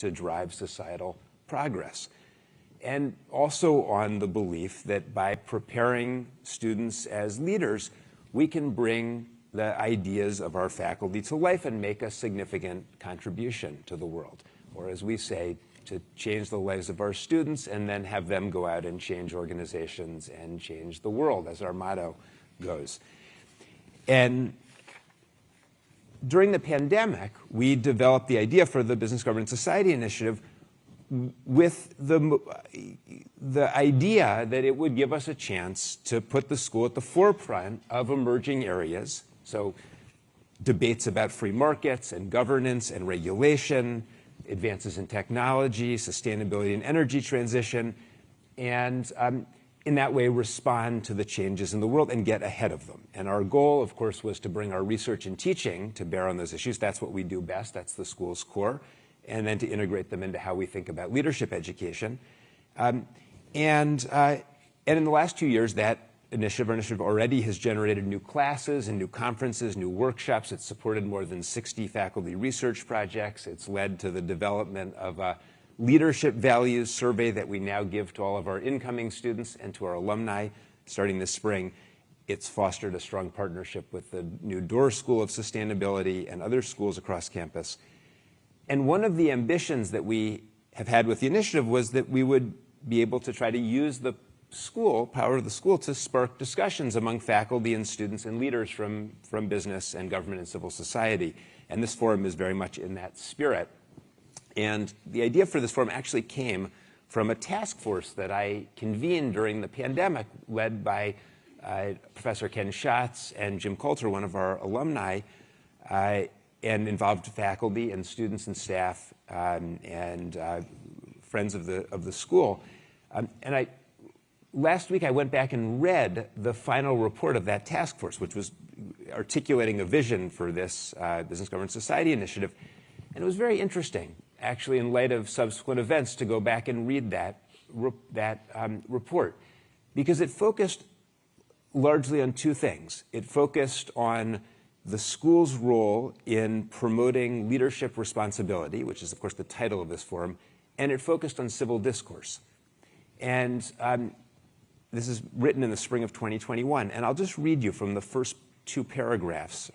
to drive societal progress. And also on the belief that by preparing students as leaders, we can bring the ideas of our faculty to life and make a significant contribution to the world. Or as we say, to change the lives of our students and then have them go out and change organizations and change the world, as our motto goes. And during the pandemic, we developed the idea for the Business Governance Society Initiative with the idea that it would give us a chance to put the school at the forefront of emerging areas. So debates about free markets and governance and regulation, advances in technology, sustainability and energy transition, and in that way respond to the changes in the world and get ahead of them. And our goal, of course, was to bring our research and teaching to bear on those issues. That's what we do best. That's the school's core. And then to integrate them into how we think about leadership education. And in the last 2 years, that initiative already has generated new classes and new conferences, new workshops. It's supported more than 60 faculty research projects. It's led to the development of a leadership values survey that we now give to all of our incoming students and to our alumni starting this spring. It's fostered a strong partnership with the new Doerr School of Sustainability and other schools across campus. And one of the ambitions that we have had with the initiative was that we would be able to try to use the school, power of the school, to spark discussions among faculty and students and leaders from business and government and civil society. And this forum is very much in that spirit. And the idea for this forum actually came from a task force that I convened during the pandemic, led by Professor Ken Schatz and Jim Coulter, one of our alumni, and involved faculty and students and staff and friends of the school. Last week, I went back and read the final report of that task force, which was articulating a vision for this Business Governance Society initiative. And it was very interesting, actually, in light of subsequent events, to go back and read that report, because it focused largely on two things. It focused on the school's role in promoting leadership responsibility, which is, of course, the title of this forum, and it focused on civil discourse. And this is written in the spring of 2021, and I'll just read you from the first three paragraphs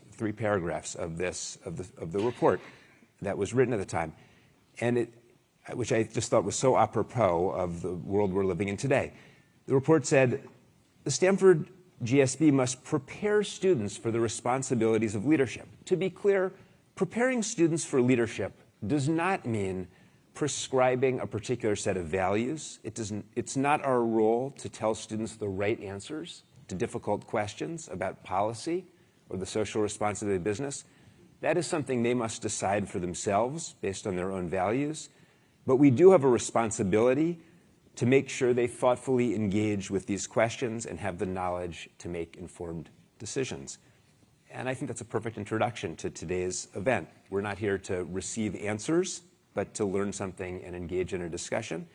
of the report that was written at the time, and which I just thought was so apropos of the world we're living in today. The report said, the Stanford GSB must prepare students for the responsibilities of leadership. To be clear, preparing students for leadership does not mean prescribing a particular set of values. It's not our role to tell students the right answers to difficult questions about policy or the social responsibility of business. That is something they must decide for themselves based on their own values. But we do have a responsibility to make sure they thoughtfully engage with these questions and have the knowledge to make informed decisions. And I think that's a perfect introduction to today's event. We're not here to receive answers, but to learn something and engage in a discussion.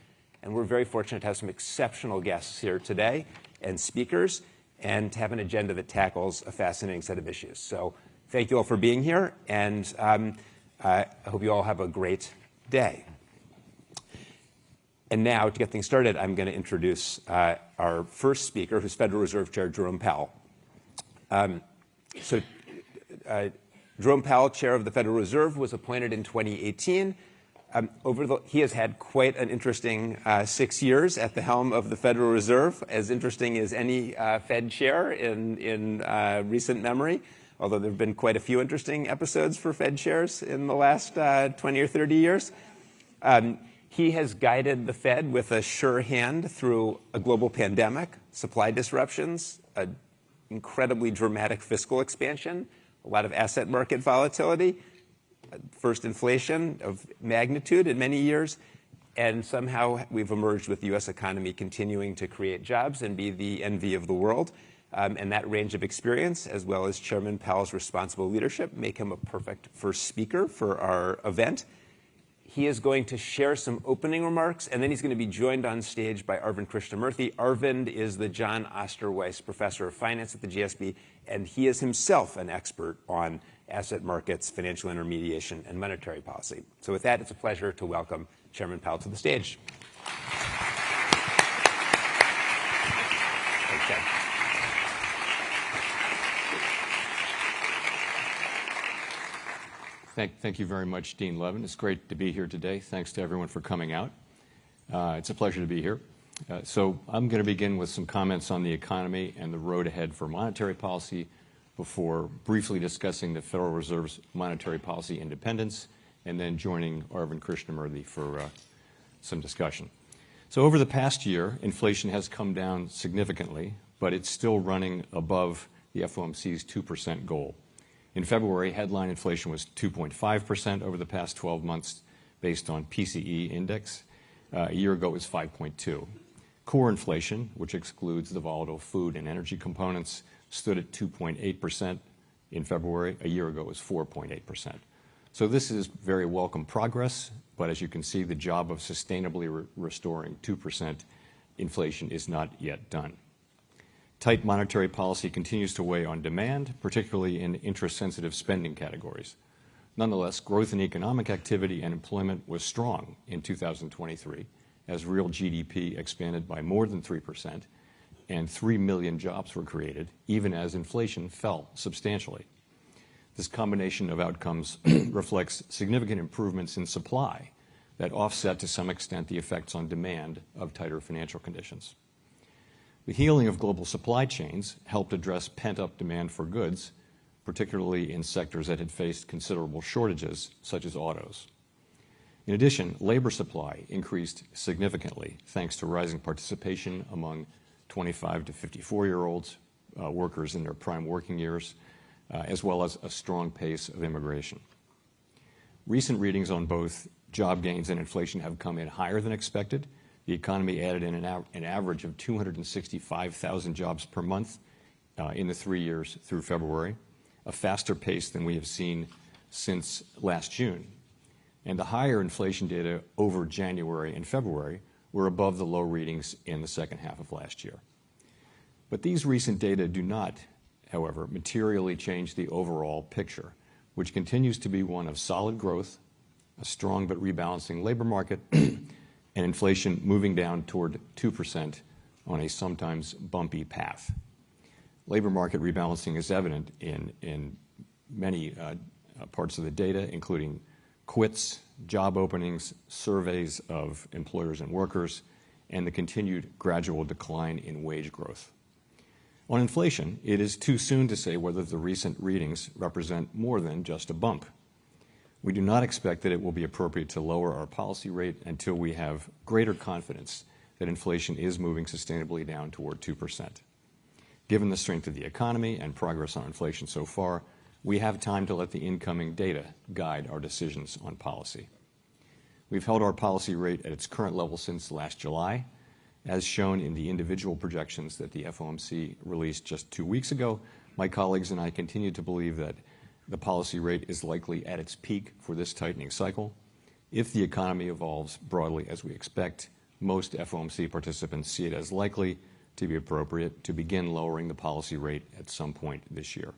And we're very fortunate to have some exceptional guests here today and speakers, and to have an agenda that tackles a fascinating set of issues. So thank you all for being here, and I hope you all have a great day. And now, to get things started, I'm going to introduce our first speaker, who's Federal Reserve Chair Jerome Powell. Jerome Powell, Chair of the Federal Reserve, was appointed in 2018. He has had quite an interesting 6 years at the helm of the Federal Reserve, as interesting as any Fed chair in recent memory, although there have been quite a few interesting episodes for Fed chairs in the last 20 or 30 years. He has guided the Fed with a sure hand through a global pandemic, supply disruptions, an incredibly dramatic fiscal expansion, a lot of asset market volatility, first inflation of magnitude in many years, and somehow we've emerged with the U.S. economy continuing to create jobs and be the envy of the world. And that range of experience, as well as Chairman Powell's responsible leadership, make him a perfect first speaker for our event. He is going to share some opening remarks, and then he's going to be joined on stage by Arvind Krishnamurthy. Arvind is the John Osterweiss Professor of Finance at the GSB, and he is himself an expert on asset markets, financial intermediation, and monetary policy. So with that, it's a pleasure to welcome Chairman Powell to the stage. Thanks, Chad. Thank you very much, Dean Levin. It's great to be here today. Thanks to everyone for coming out. It's a pleasure to be here. So I'm going to begin with some comments on the economy and the road ahead for monetary policy before briefly discussing the Federal Reserve's monetary policy independence and then joining Arvind Krishnamurthy for some discussion. So over the past year, inflation has come down significantly, but it's still running above the FOMC's 2% goal. In February, headline inflation was 2.5% over the past 12 months based on PCE index. A year ago, it was 5.2. Core inflation, which excludes the volatile food and energy components, stood at 2.8% in February. A year ago, it was 4.8%. So this is very welcome progress, but as you can see, the job of sustainably restoring 2% inflation is not yet done. Tight monetary policy continues to weigh on demand, particularly in interest-sensitive spending categories. Nonetheless, growth in economic activity and employment was strong in 2023, as real GDP expanded by more than 3%, and 3 million jobs were created, even as inflation fell substantially. This combination of outcomes reflects significant improvements in supply that offset to some extent the effects on demand of tighter financial conditions. The healing of global supply chains helped address pent-up demand for goods, particularly in sectors that had faced considerable shortages, such as autos. In addition, labor supply increased significantly thanks to rising participation among 25 to 54-year-olds, workers in their prime working years, as well as a strong pace of immigration. Recent readings on both job gains and inflation have come in higher than expected. The economy added in an average of 265,000 jobs per month in the 3 years through February, a faster pace than we have seen since last June. And the higher inflation data over January and February were above the low readings in the second half of last year. But these recent data do not, however, materially change the overall picture, which continues to be one of solid growth, a strong but rebalancing labor market, and inflation moving down toward 2% on a sometimes bumpy path. Labor market rebalancing is evident in many parts of the data, including quits, job openings, surveys of employers and workers, and the continued gradual decline in wage growth. On inflation, it is too soon to say whether the recent readings represent more than just a bump. We do not expect that it will be appropriate to lower our policy rate until we have greater confidence that inflation is moving sustainably down toward 2%. Given the strength of the economy and progress on inflation so far, we have time to let the incoming data guide our decisions on policy. We've held our policy rate at its current level since last July, as shown in the individual projections that the FOMC released just 2 weeks ago. My colleagues and I continue to believe that the policy rate is likely at its peak for this tightening cycle. If the economy evolves broadly as we expect, most FOMC participants see it as likely to be appropriate to begin lowering the policy rate at some point this year.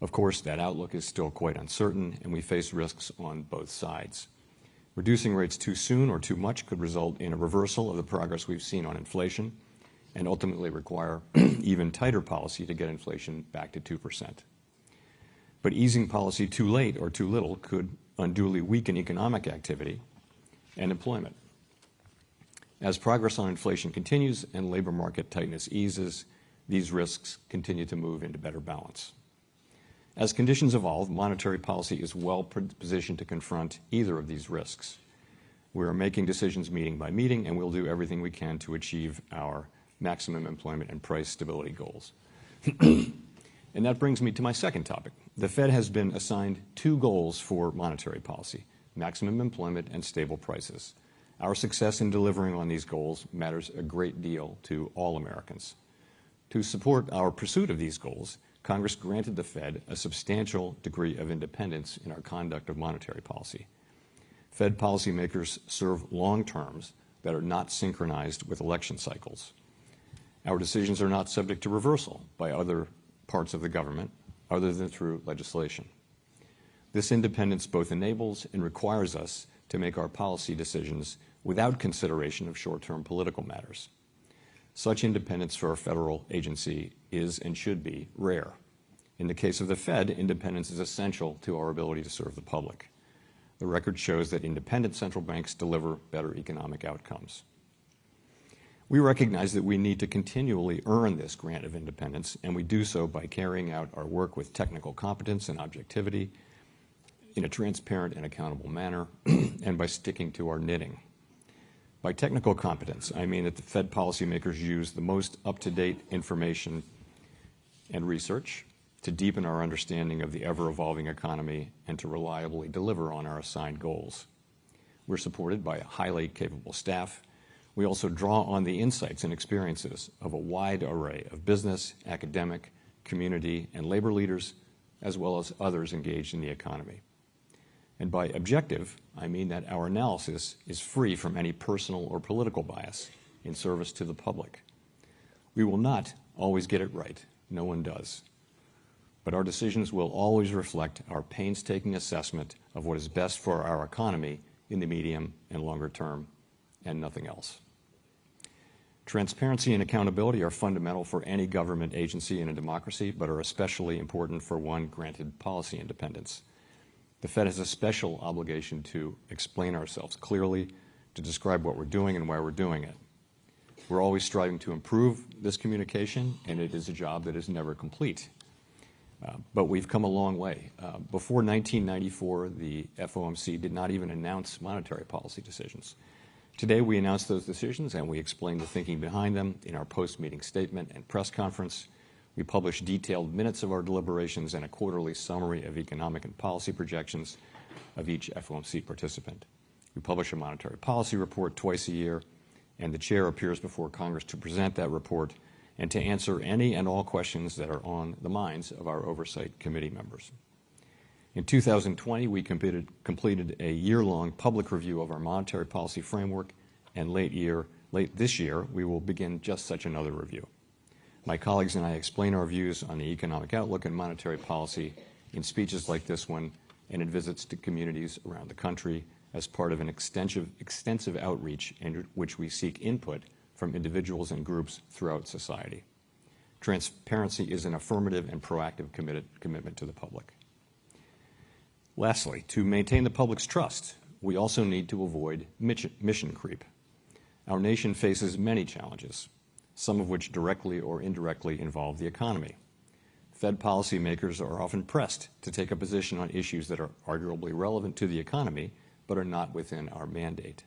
Of course, that outlook is still quite uncertain, and we face risks on both sides. Reducing rates too soon or too much could result in a reversal of the progress we've seen on inflation and ultimately require even tighter policy to get inflation back to 2%. But easing policy too late or too little could unduly weaken economic activity and employment. As progress on inflation continues and labor market tightness eases, these risks continue to move into better balance. As conditions evolve, monetary policy is well positioned to confront either of these risks. We are making decisions meeting by meeting, and we'll do everything we can to achieve our maximum employment and price stability goals. And that brings me to my second topic. The Fed has been assigned 2 goals for monetary policy: maximum employment and stable prices. Our success in delivering on these goals matters a great deal to all Americans. To support our pursuit of these goals, Congress granted the Fed a substantial degree of independence in our conduct of monetary policy. Fed policymakers serve long terms that are not synchronized with election cycles. Our decisions are not subject to reversal by other parts of the government other than through legislation. This independence both enables and requires us to make our policy decisions without consideration of short-term political matters. Such independence for a federal agency is and should be rare. In the case of the Fed, independence is essential to our ability to serve the public. The record shows that independent central banks deliver better economic outcomes. We recognize that we need to continually earn this grant of independence, and we do so by carrying out our work with technical competence and objectivity in a transparent and accountable manner, and by sticking to our knitting. By technical competence, I mean that the Fed policymakers use the most up-to-date information and research to deepen our understanding of the ever-evolving economy and to reliably deliver on our assigned goals. We're supported by a highly capable staff. We also draw on the insights and experiences of a wide array of business, academic, community, and labor leaders, as well as others engaged in the economy. And by objective, I mean that our analysis is free from any personal or political bias in service to the public. We will not always get it right. No one does. But our decisions will always reflect our painstaking assessment of what is best for our economy in the medium and longer term, and nothing else. Transparency and accountability are fundamental for any government agency in a democracy, but are especially important for one granted policy independence. The Fed has a special obligation to explain ourselves clearly, to describe what we're doing and why we're doing it. We're always striving to improve this communication, and it is a job that is never complete. But we've come a long way. Before 1994, the FOMC did not even announce monetary policy decisions. Today, we announce those decisions, and we explain the thinking behind them in our post-meeting statement and press conference. We publish detailed minutes of our deliberations and a quarterly summary of economic and policy projections of each FOMC participant. We publish a monetary policy report twice a year, and the chair appears before Congress to present that report and to answer any and all questions that are on the minds of our oversight committee members. In 2020, we completed a year-long public review of our monetary policy framework, and late this year, we will begin just such another review. My colleagues and I explain our views on the economic outlook and monetary policy in speeches like this one and in visits to communities around the country as part of an extensive outreach in which we seek input from individuals and groups throughout society. Transparency is an affirmative and proactive commitment to the public. Lastly, to maintain the public's trust, we also need to avoid mission creep. Our nation faces many challenges, some of which directly or indirectly involve the economy. Fed policymakers are often pressed to take a position on issues that are arguably relevant to the economy, but are not within our mandate,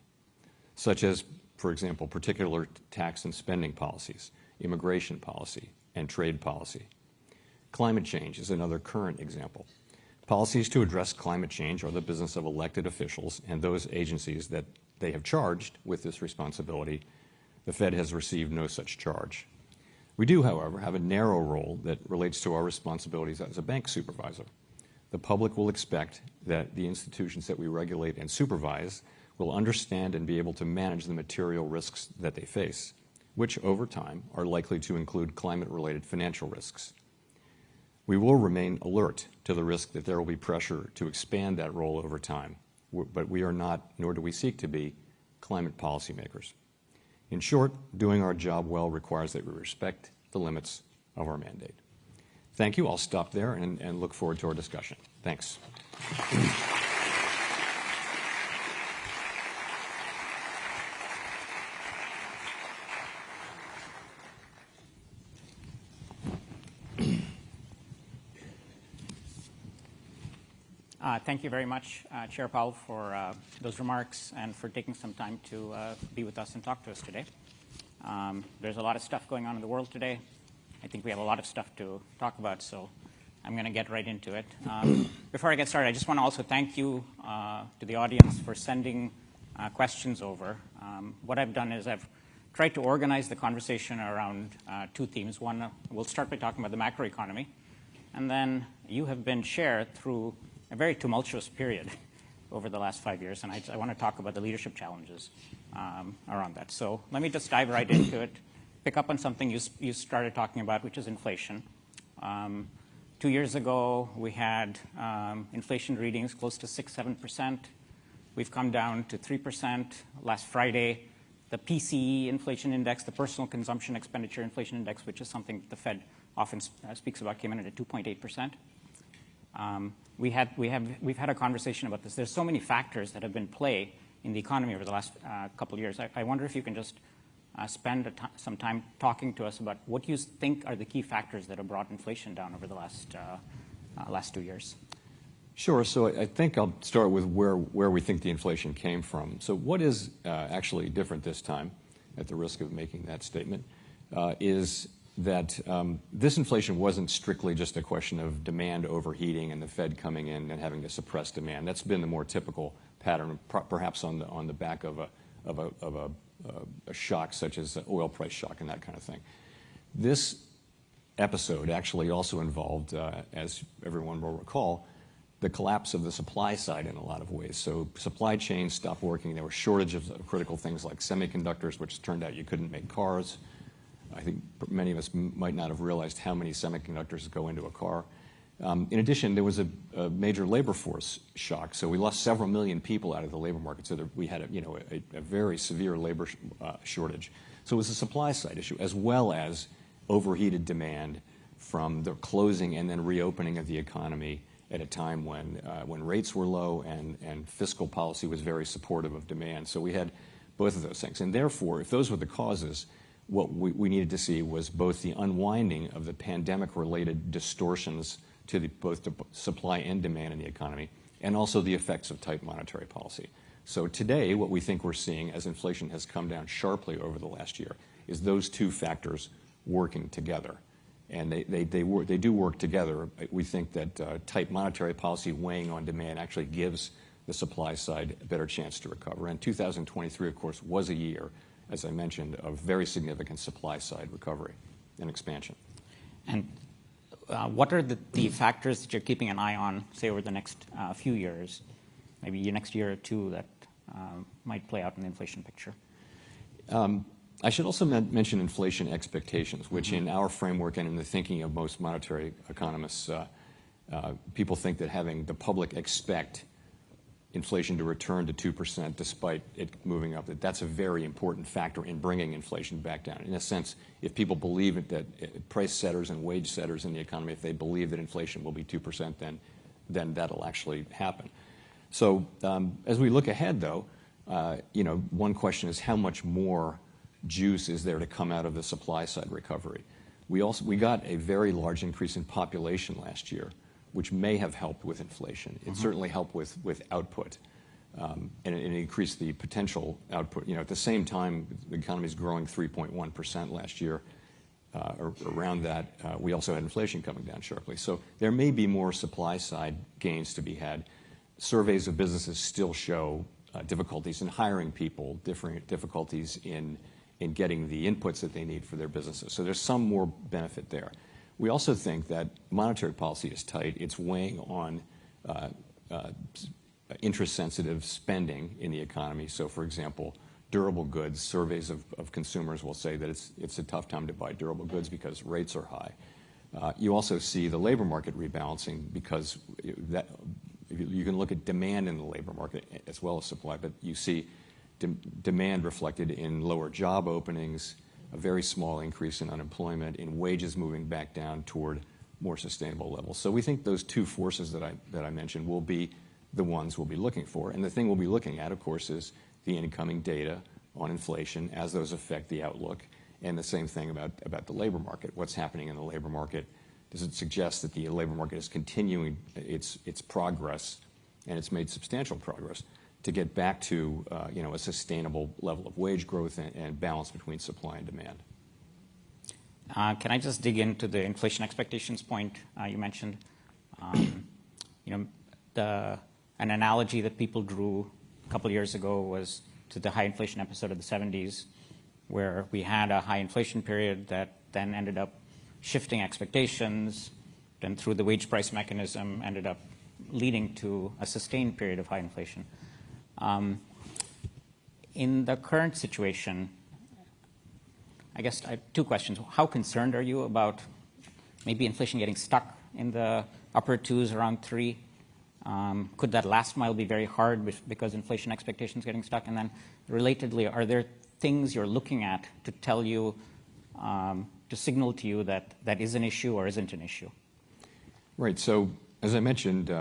such as, for example, particular tax and spending policies, immigration policy, and trade policy. Climate change is another current example. Policies to address climate change are the business of elected officials and those agencies that they have charged with this responsibility. The Fed has received no such charge. We do, however, have a narrow role that relates to our responsibilities as a bank supervisor. The public will expect that the institutions that we regulate and supervise will understand and be able to manage the material risks that they face, which over time are likely to include climate-related financial risks. We will remain alert to the risk that there will be pressure to expand that role over time, but we are not, nor do we seek to be, climate policymakers. In short, doing our job well requires that we respect the limits of our mandate. Thank you. I'll stop there and look forward to our discussion. Thanks. Thank you very much, Chair Powell, for those remarks and for taking some time to be with us and talk to us today. There's a lot of stuff going on in the world today. I think we have a lot of stuff to talk about, so I'm going to get right into it. Before I get started, I just want to also thank you to the audience for sending questions over. What I've done is I've tried to organize the conversation around two themes. One, we'll start by talking about the macroeconomy, and then you have been shared through a very tumultuous period over the last 5 years, and I want to talk about the leadership challenges around that. So let me just dive right into it, pick up on something you started talking about, which is inflation. 2 years ago, we had inflation readings close to 6-7%. We've come down to 3%. Last Friday, the PCE inflation index, the personal consumption expenditure inflation index, which is something the Fed often speaks about, came in at 2.8%. We've had a conversation about this. There's so many factors that have been play in the economy over the last couple of years. I wonder if you can just spend some time talking to us about what you think are the key factors that have brought inflation down over the last 2 years. Sure. So I think I'll start with where we think the inflation came from. So what is actually different this time, at the risk of making that statement, is that this inflation wasn't strictly just a question of demand overheating and the Fed coming in and having to suppress demand. That's been the more typical pattern, perhaps on the back of a shock such as the oil price shock and that kind of thing. This episode actually also involved, as everyone will recall, the collapse of the supply side in a lot of ways. So supply chains stopped working. There were shortages of critical things like semiconductors, which turned out you couldn't make cars. I think many of us might not have realized how many semiconductors go into a car. In addition, there was a major labor force shock. So we lost several million people out of the labor market. So we had a very severe labor shortage. So it was a supply side issue, as well as overheated demand from the closing and then reopening of the economy at a time when rates were low and fiscal policy was very supportive of demand. So we had both of those things. And therefore, if those were the causes, what we needed to see was both the unwinding of the pandemic-related distortions to both the supply and demand in the economy, and also the effects of tight monetary policy. So today, what we think we're seeing as inflation has come down sharply over the last year is those two factors working together. And they do work together. We think that tight monetary policy weighing on demand actually gives the supply side a better chance to recover. And 2023, of course, was a year, as I mentioned, of very significant supply side recovery and expansion. And what are the factors that you're keeping an eye on, say, over the next few years, maybe next year or two, that might play out in the inflation picture? I should also mention inflation expectations, which in our framework and in the thinking of most monetary economists, people think that having the public expect inflation to return to 2% despite it moving up, that's a very important factor in bringing inflation back down. In a sense, if people believe that price setters and wage setters in the economy, if they believe that inflation will be 2%, then that'll actually happen. So as we look ahead, though, one question is how much more juice is there to come out of the supply side recovery? We got a very large increase in population last year, which may have helped with inflation. It certainly helped with output, and it increased the potential output. At the same time, the economy is growing 3.1% last year. Around that, we also had inflation coming down sharply. So there may be more supply side gains to be had. Surveys of businesses still show difficulties in hiring people, difficulties in getting the inputs that they need for their businesses. So there's some more benefit there. We also think that monetary policy is tight. It's weighing on interest-sensitive spending in the economy. So, for example, durable goods, surveys of consumers will say that it's a tough time to buy durable goods because rates are high. You also see the labor market rebalancing because you can look at demand in the labor market as well as supply, but you see demand reflected in lower job openings, a very small increase in unemployment, in wages moving back down toward more sustainable levels. So we think those two forces that I mentioned will be the ones we'll be looking for. And the thing we'll be looking at, of course, is the incoming data on inflation as those affect the outlook, and the same thing about the labor market. What's happening in the labor market? Does it suggest that the labor market is continuing its progress, and it's made substantial progress, to get back to a sustainable level of wage growth and balance between supply and demand? Can I just dig into the inflation expectations point you mentioned? An analogy that people drew a couple of years ago was to the high inflation episode of the 70s, where we had a high inflation period that then ended up shifting expectations, then through the wage price mechanism ended up leading to a sustained period of high inflation. In the current situation, I guess I have two questions. How concerned are you about maybe inflation getting stuck in the upper twos, around 3? Could that last mile be very hard because inflation expectations getting stuck? And then relatedly, are there things you're looking at to tell you, to signal to you that that is an issue or isn't an issue? Right. So as I mentioned,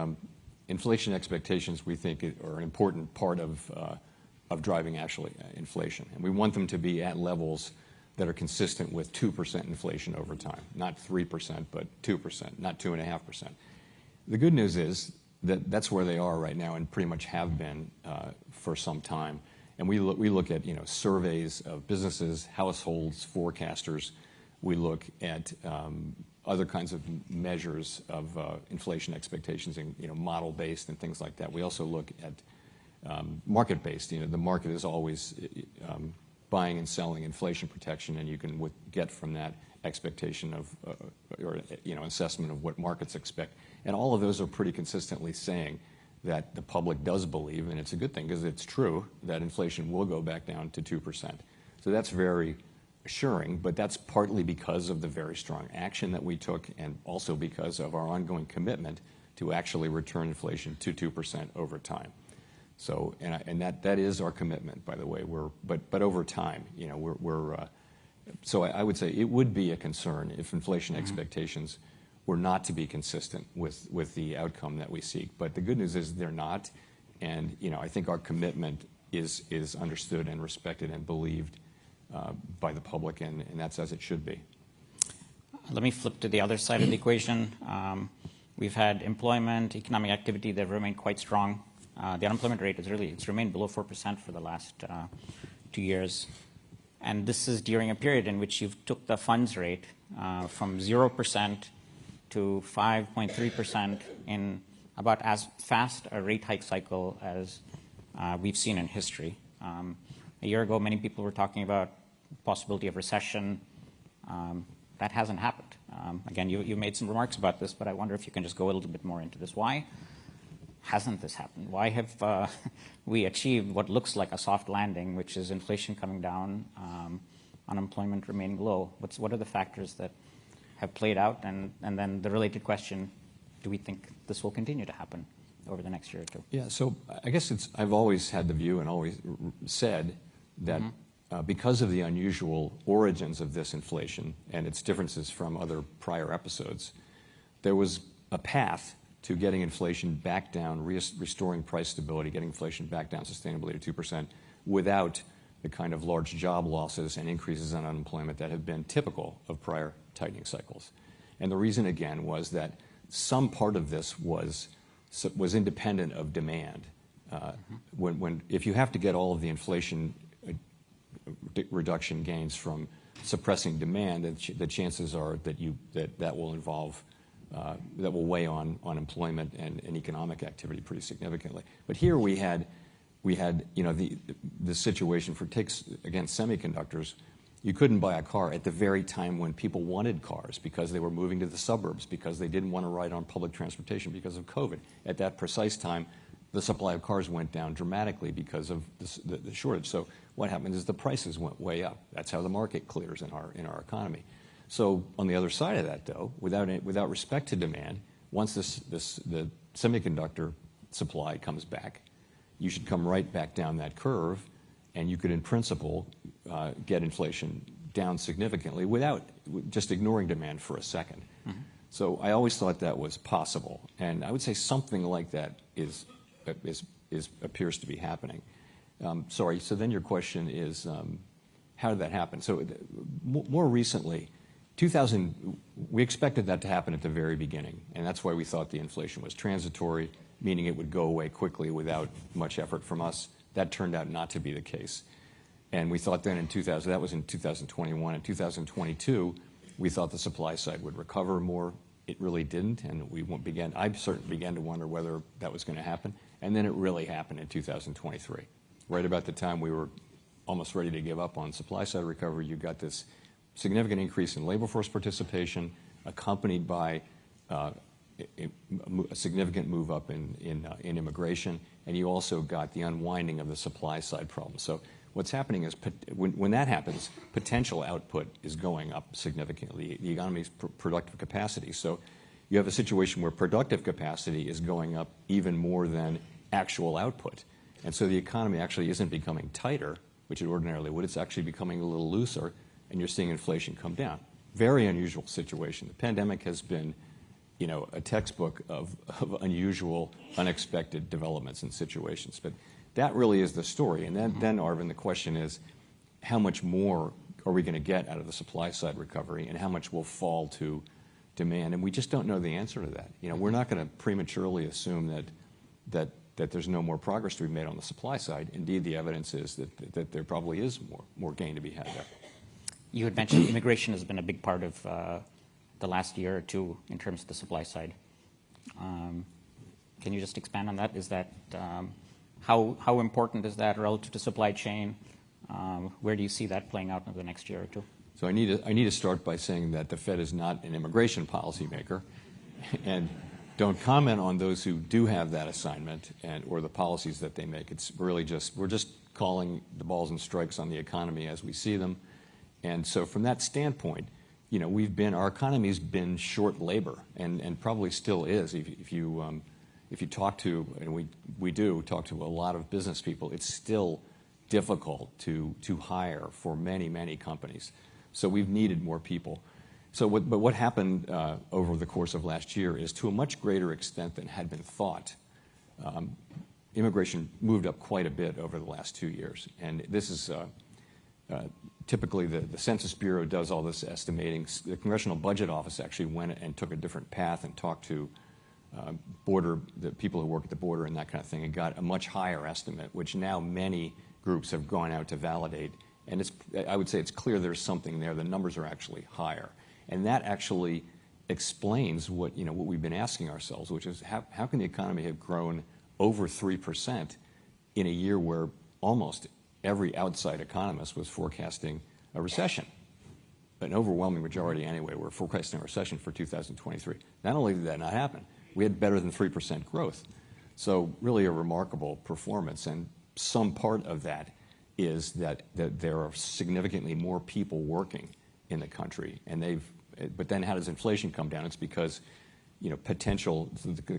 inflation expectations, we think, are an important part of driving actually inflation. And we want them to be at levels that are consistent with 2% inflation over time. Not 3%, but 2%, not 2.5%. The good news is that that's where they are right now and pretty much have been for some time. And we look at surveys of businesses, households, forecasters. We look at other kinds of measures of inflation expectations, and model-based and things like that. We also look at market-based. The market is always buying and selling inflation protection, and you can get from that expectation of or assessment of what markets expect. And all of those are pretty consistently saying that the public does believe, and it's a good thing because it's true, that inflation will go back down to 2%. So that's very assuring, but that's partly because of the very strong action that we took and also because of our ongoing commitment to actually return inflation to 2% over time. So, and that is our commitment, by the way. But over time, so I would say it would be a concern if inflation expectations were not to be consistent with the outcome that we seek. But the good news is they're not, and I think our commitment is understood and respected and believed by the public, and that's as it should be. Let me flip to the other side of the equation. We've had employment, economic activity that remained quite strong. The unemployment rate it's remained below 4% for the last 2 years. And this is during a period in which you've took the funds rate from 0% to 5.3% in about as fast a rate hike cycle as we've seen in history. A year ago, many people were talking about the possibility of recession. That hasn't happened. Again, you made some remarks about this, but I wonder if you can just go a little bit more into this. Why hasn't this happened? Why have we achieved what looks like a soft landing, which is inflation coming down, unemployment remaining low? What are the factors that have played out? And then the related question, do we think this will continue to happen over the next year or two? Yeah, so I guess I've always had the view and always said that because of the unusual origins of this inflation and its differences from other prior episodes, there was a path to getting inflation back down, restoring price stability, getting inflation back down sustainably to 2% without the kind of large job losses and increases in unemployment that have been typical of prior tightening cycles. And the reason, again, was that some part of this was independent of demand. If you have to get all of the inflation reduction gains from suppressing demand, the chances are that will involve that will weigh on employment and economic activity pretty significantly. But here we had the situation for again semiconductors. You couldn't buy a car at the very time when people wanted cars because they were moving to the suburbs, because they didn't want to ride on public transportation because of COVID. At that precise time, the supply of cars went down dramatically because of the shortage. So what happened is the prices went way up. That's how the market clears in our economy. So on the other side of that, though, without respect to demand, once the semiconductor supply comes back, you should come right back down that curve, and you could, in principle, get inflation down significantly without just ignoring demand for a second. So I always thought that was possible, and I would say something like that appears to be happening. Sorry. So then your question is, how did that happen? So more recently, we expected that to happen at the very beginning, and that's why we thought the inflation was transitory, meaning it would go away quickly without much effort from us. That turned out not to be the case. And we thought then that was in 2021. In 2022, we thought the supply side would recover more. It really didn't, and I certainly began to wonder whether that was going to happen. And then it really happened in 2023. Right about the time we were almost ready to give up on supply side recovery, you got this significant increase in labor force participation, accompanied by a significant move up in immigration, and you also got the unwinding of the supply side problem. So what's happening is when that happens, potential output is going up significantly, the economy's productive capacity. So you have a situation where productive capacity is going up even more than actual output. And so the economy actually isn't becoming tighter, which it ordinarily would. It's actually becoming a little looser, and you're seeing inflation come down. Very unusual situation. The pandemic has been, a textbook of unusual, unexpected developments and situations. But that really is the story. And then Arvind, the question is, how much more are we going to get out of the supply side recovery, and how much will fall to demand? And we just don't know the answer to that. We're not going to prematurely assume that there's no more progress to be made on the supply side. Indeed, the evidence is that there probably is more gain to be had there. You had mentioned immigration has been a big part of the last year or two in terms of the supply side. Can you just expand on that? Is that how important is that relative to supply chain? Where do you see that playing out in the next year or two? So I need to start by saying that the Fed is not an immigration policymaker, and don't comment on those who do have that assignment or the policies that they make. It's really we're just calling the balls and strikes on the economy as we see them. And so from that standpoint, our economy's been short labor, and probably still is. If you talk to, and we do talk to a lot of business people, it's still difficult to hire for many, many companies. So we've needed more people. But what happened over the course of last year is, to a much greater extent than had been thought, immigration moved up quite a bit over the last 2 years. And this is typically the Census Bureau does all this estimating. The Congressional Budget Office actually went and took a different path and talked to the people who work at the border and that kind of thing, and got a much higher estimate, which now many groups have gone out to validate. And I would say it's clear there's something there. The numbers are actually higher. And that actually explains what we've been asking ourselves, which is how can the economy have grown over 3% in a year where almost every outside economist was forecasting a recession? An overwhelming majority anyway were forecasting a recession for 2023. Not only did that not happen, we had better than 3% growth. So really a remarkable performance. And some part of that is that there are significantly more people working in the country, but then how does inflation come down? It's because the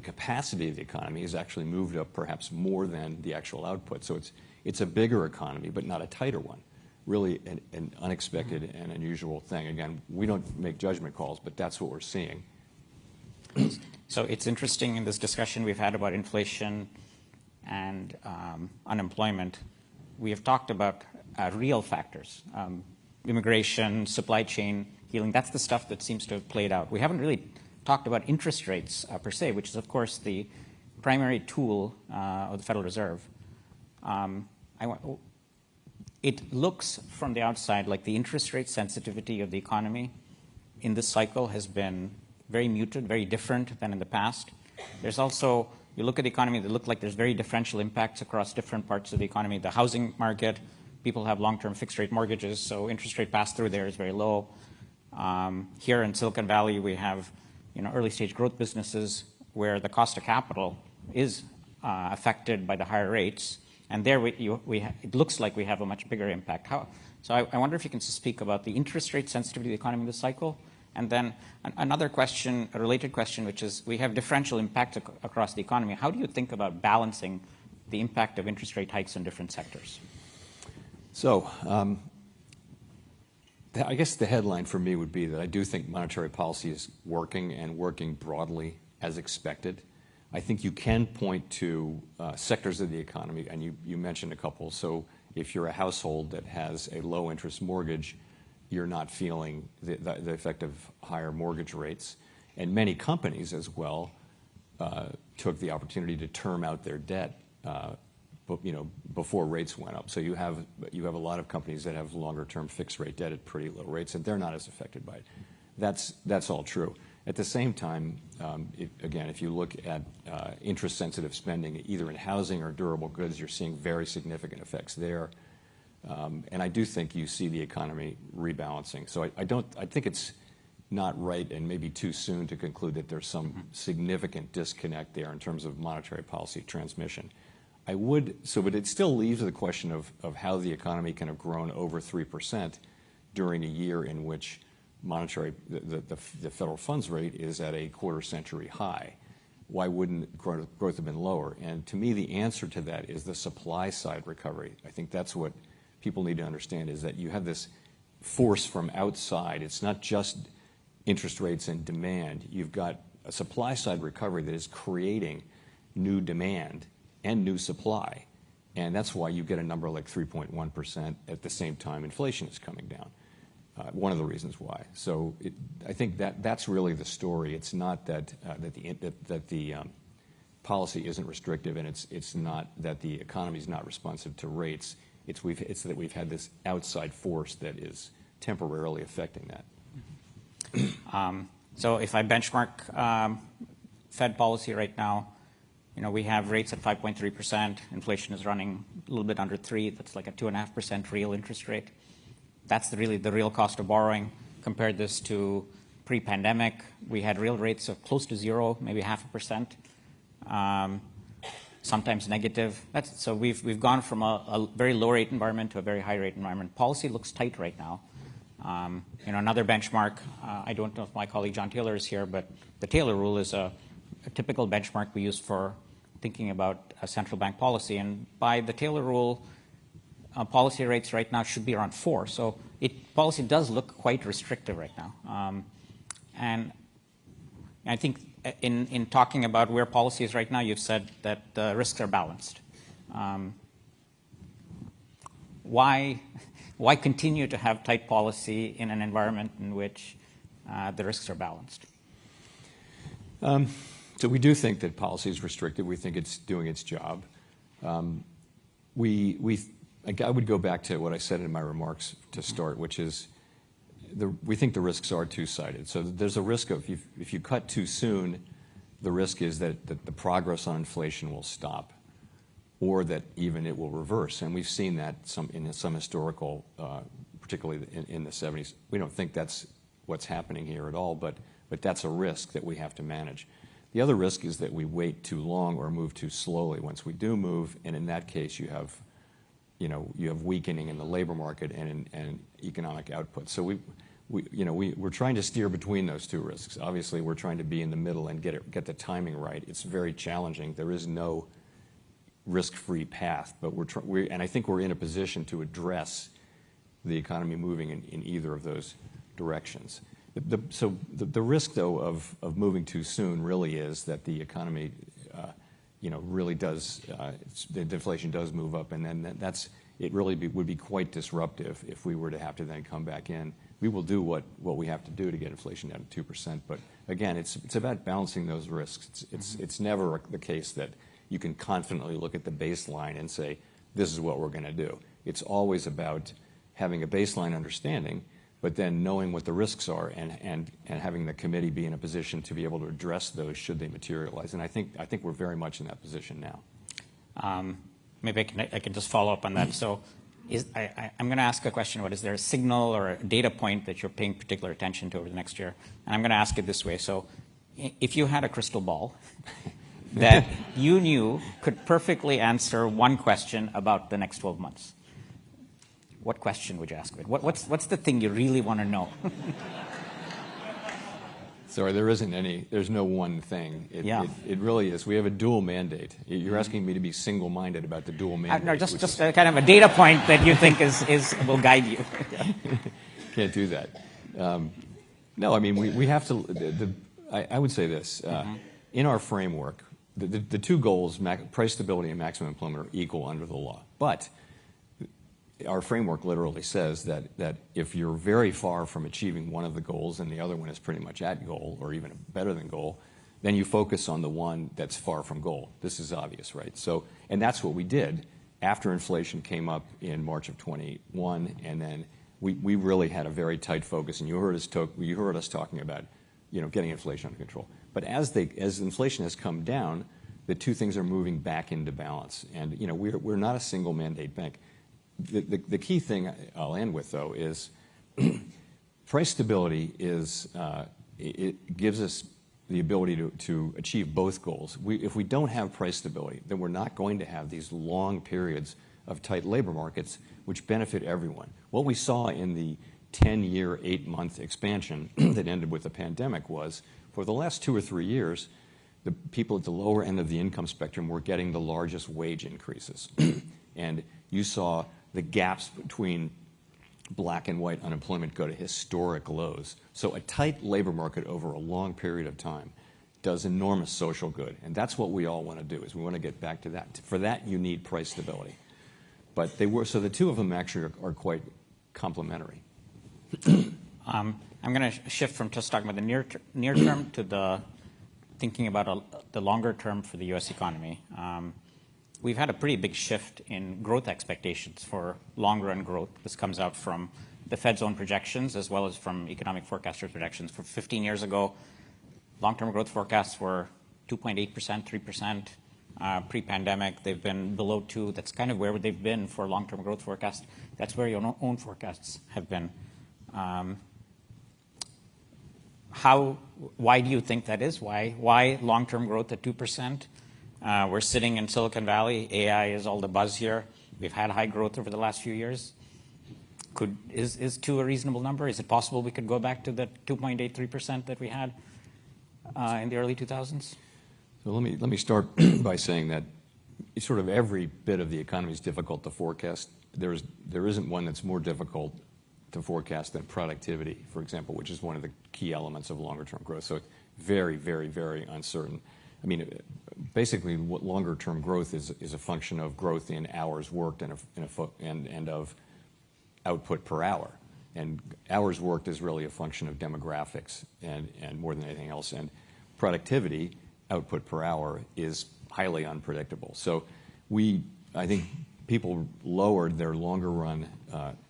capacity of the economy has actually moved up perhaps more than the actual output. So it's a bigger economy, but not a tighter one. Really an unexpected and unusual thing. Again, we don't make judgment calls, but that's what we're seeing. So it's interesting in this discussion we've had about inflation and unemployment, we have talked about real factors, immigration, supply chain healing. That's the stuff that seems to have played out. We haven't really talked about interest rates per se, which is, of course, the primary tool of the Federal Reserve. It looks from the outside like the interest rate sensitivity of the economy in this cycle has been very muted, very different than in the past. There's also, you look at the economy, that look like there's very differential impacts across different parts of the economy. The housing market, people have long-term fixed-rate mortgages, so interest rate pass-through there is very low. Here in Silicon Valley, we have early-stage growth businesses where the cost of capital is affected by the higher rates, and there it looks like we have a much bigger impact. So I wonder if you can speak about the interest rate sensitivity of the economy in this cycle. And then another question, a related question, which is we have differential impact across the economy. How do you think about balancing the impact of interest rate hikes on different sectors? So I guess the headline for me would be that I do think monetary policy is working and working broadly as expected. I think you can point to sectors of the economy, and you mentioned a couple. So if you're a household that has a low-interest mortgage, you're not feeling the effect of higher mortgage rates. And many companies as well took the opportunity to term out their debt before rates went up. So you have a lot of companies that have longer-term fixed-rate debt at pretty low rates, and they're not as affected by it. That's all true. At the same time, again, if you look at interest-sensitive spending, either in housing or durable goods, you're seeing very significant effects there. And I do think you see the economy rebalancing. So I think it's not right and maybe too soon to conclude that there's some significant disconnect there in terms of monetary policy transmission. But it still leaves the question of how the economy can have grown over 3% during a year in which the federal funds rate is at a quarter-century high. Why wouldn't growth have been lower? And to me, the answer to that is the supply side recovery. I think that's what people need to understand, is that you have this force from outside. It's not just interest rates and demand. You've got a supply side recovery that is creating new demand and new supply. And that's why you get a number like 3.1% at the same time inflation is coming down. One of the reasons why. So I think that's really the story. It's not that the policy isn't restrictive, and it's not that the economy is not responsive to rates. It's that we've had this outside force that is temporarily affecting that. So if I benchmark Fed policy right now, we have rates at 5.3%. Inflation is running a little bit under 3%. That's like a 2.5% real interest rate. That's really the real cost of borrowing. Compare this to pre-pandemic. We had real rates of close to 0, maybe 0.5%, sometimes negative. So we've gone from a very low rate environment to a very high rate environment. Policy looks tight right now. Another benchmark, I don't know if my colleague John Taylor is here, but the Taylor rule is a typical benchmark we use for thinking about a central bank policy. And by the Taylor rule, policy rates right now should be around 4. So policy does look quite restrictive right now. And I think in talking about where policy is right now, you've said that the risks are balanced. Why continue to have tight policy in an environment in which the risks are balanced? So we do think that policy is restrictive. We think it's doing its job. I would go back to what I said in my remarks to start, which is we think the risks are two-sided. So there's a risk of if you cut too soon, the risk is that the progress on inflation will stop, or that even it will reverse. And we've seen that in some historical, particularly in the 70s. We don't think that's what's happening here at all, but that's a risk that we have to manage. The other risk is that we wait too long or move too slowly. Once we do move, and in that case you have weakening in the labor market and economic output. So we're trying to steer between those two risks. Obviously, we're trying to be in the middle and get the timing right. It's very challenging. There is no risk-free path, but and I think we're in a position to address the economy moving in either of those directions. So the risk, though, of moving too soon really is that the economy really does, the inflation does move up, and then it really would be quite disruptive if we were to have to then come back in. We will do what we have to do to get inflation down to 2%, but again, it's about balancing those risks. It's never the case that you can confidently look at the baseline and say, this is what we're going to do. It's always about having a baseline understanding, but then knowing what the risks are and having the committee be in a position to be able to address those should they materialize. And I think we're very much in that position now. Maybe I can just follow up on that. So I'm going to ask a question about, is there a signal or a data point that you're paying particular attention to over the next year? And I'm going to ask it this way. So if you had a crystal ball that you knew could perfectly answer one question about the next 12 months, what question would you ask it? What's the thing you really want to know? Sorry, there's no one thing. It really is. We have a dual mandate. You're asking me to be single-minded about the dual mandate. No, just kind of a data point that you think will guide you. Can't do that. No, I mean, we have to, I would say this. In our framework, the two goals, price stability and maximum employment, are equal under the law. But our framework literally says that if you're very far from achieving one of the goals and the other one is pretty much at goal or even better than goal, then you focus on the one that's far from goal. This is obvious, right? So, and that's what we did after inflation came up in March of 21, and then we really had a very tight focus. And you heard us talking about getting inflation under control. But as inflation has come down, the two things are moving back into balance. And we're not a single mandate bank. The key thing I'll end with, though, is price stability it gives us the ability to achieve both goals. If we don't have price stability, then we're not going to have these long periods of tight labor markets which benefit everyone. What we saw in the 10-year, 8-month expansion that ended with the pandemic was, for the last 2 or 3 years, the people at the lower end of the income spectrum were getting the largest wage increases. And you saw the gaps between black and white unemployment go to historic lows. So a tight labor market over a long period of time does enormous social good. And that's what we all want to do, is we want to get back to that. For that, you need price stability. But so the two of them actually are quite complementary. I'm going to shift from just talking about the near term to thinking about the longer term for the U.S. economy. We've had a pretty big shift in growth expectations for long-run growth. This comes out from the Fed's own projections as well as from economic forecasters' projections. For 15 years ago, long-term growth forecasts were 2.8%, 3%. Pre-pandemic, they've been below 2. That's kind of where they've been for long-term growth forecasts. That's where your own forecasts have been. Why do you think that is? Why long-term growth at 2%? We're sitting in Silicon Valley. AI is all the buzz here. We've had high growth over the last few years. Is 2 a reasonable number? Is it possible we could go back to the 2.83% that we had in the early 2000s? So let me start by saying that sort of every bit of the economy is difficult to forecast. There isn't one that's more difficult to forecast than productivity, for example, which is one of the key elements of longer-term growth. So it's very, very, very uncertain. I mean, basically, what longer-term growth is a function of growth in hours worked and of output per hour. And hours worked is really a function of demographics and more than anything else. And productivity, output per hour, is highly unpredictable. So I think people lowered their longer-run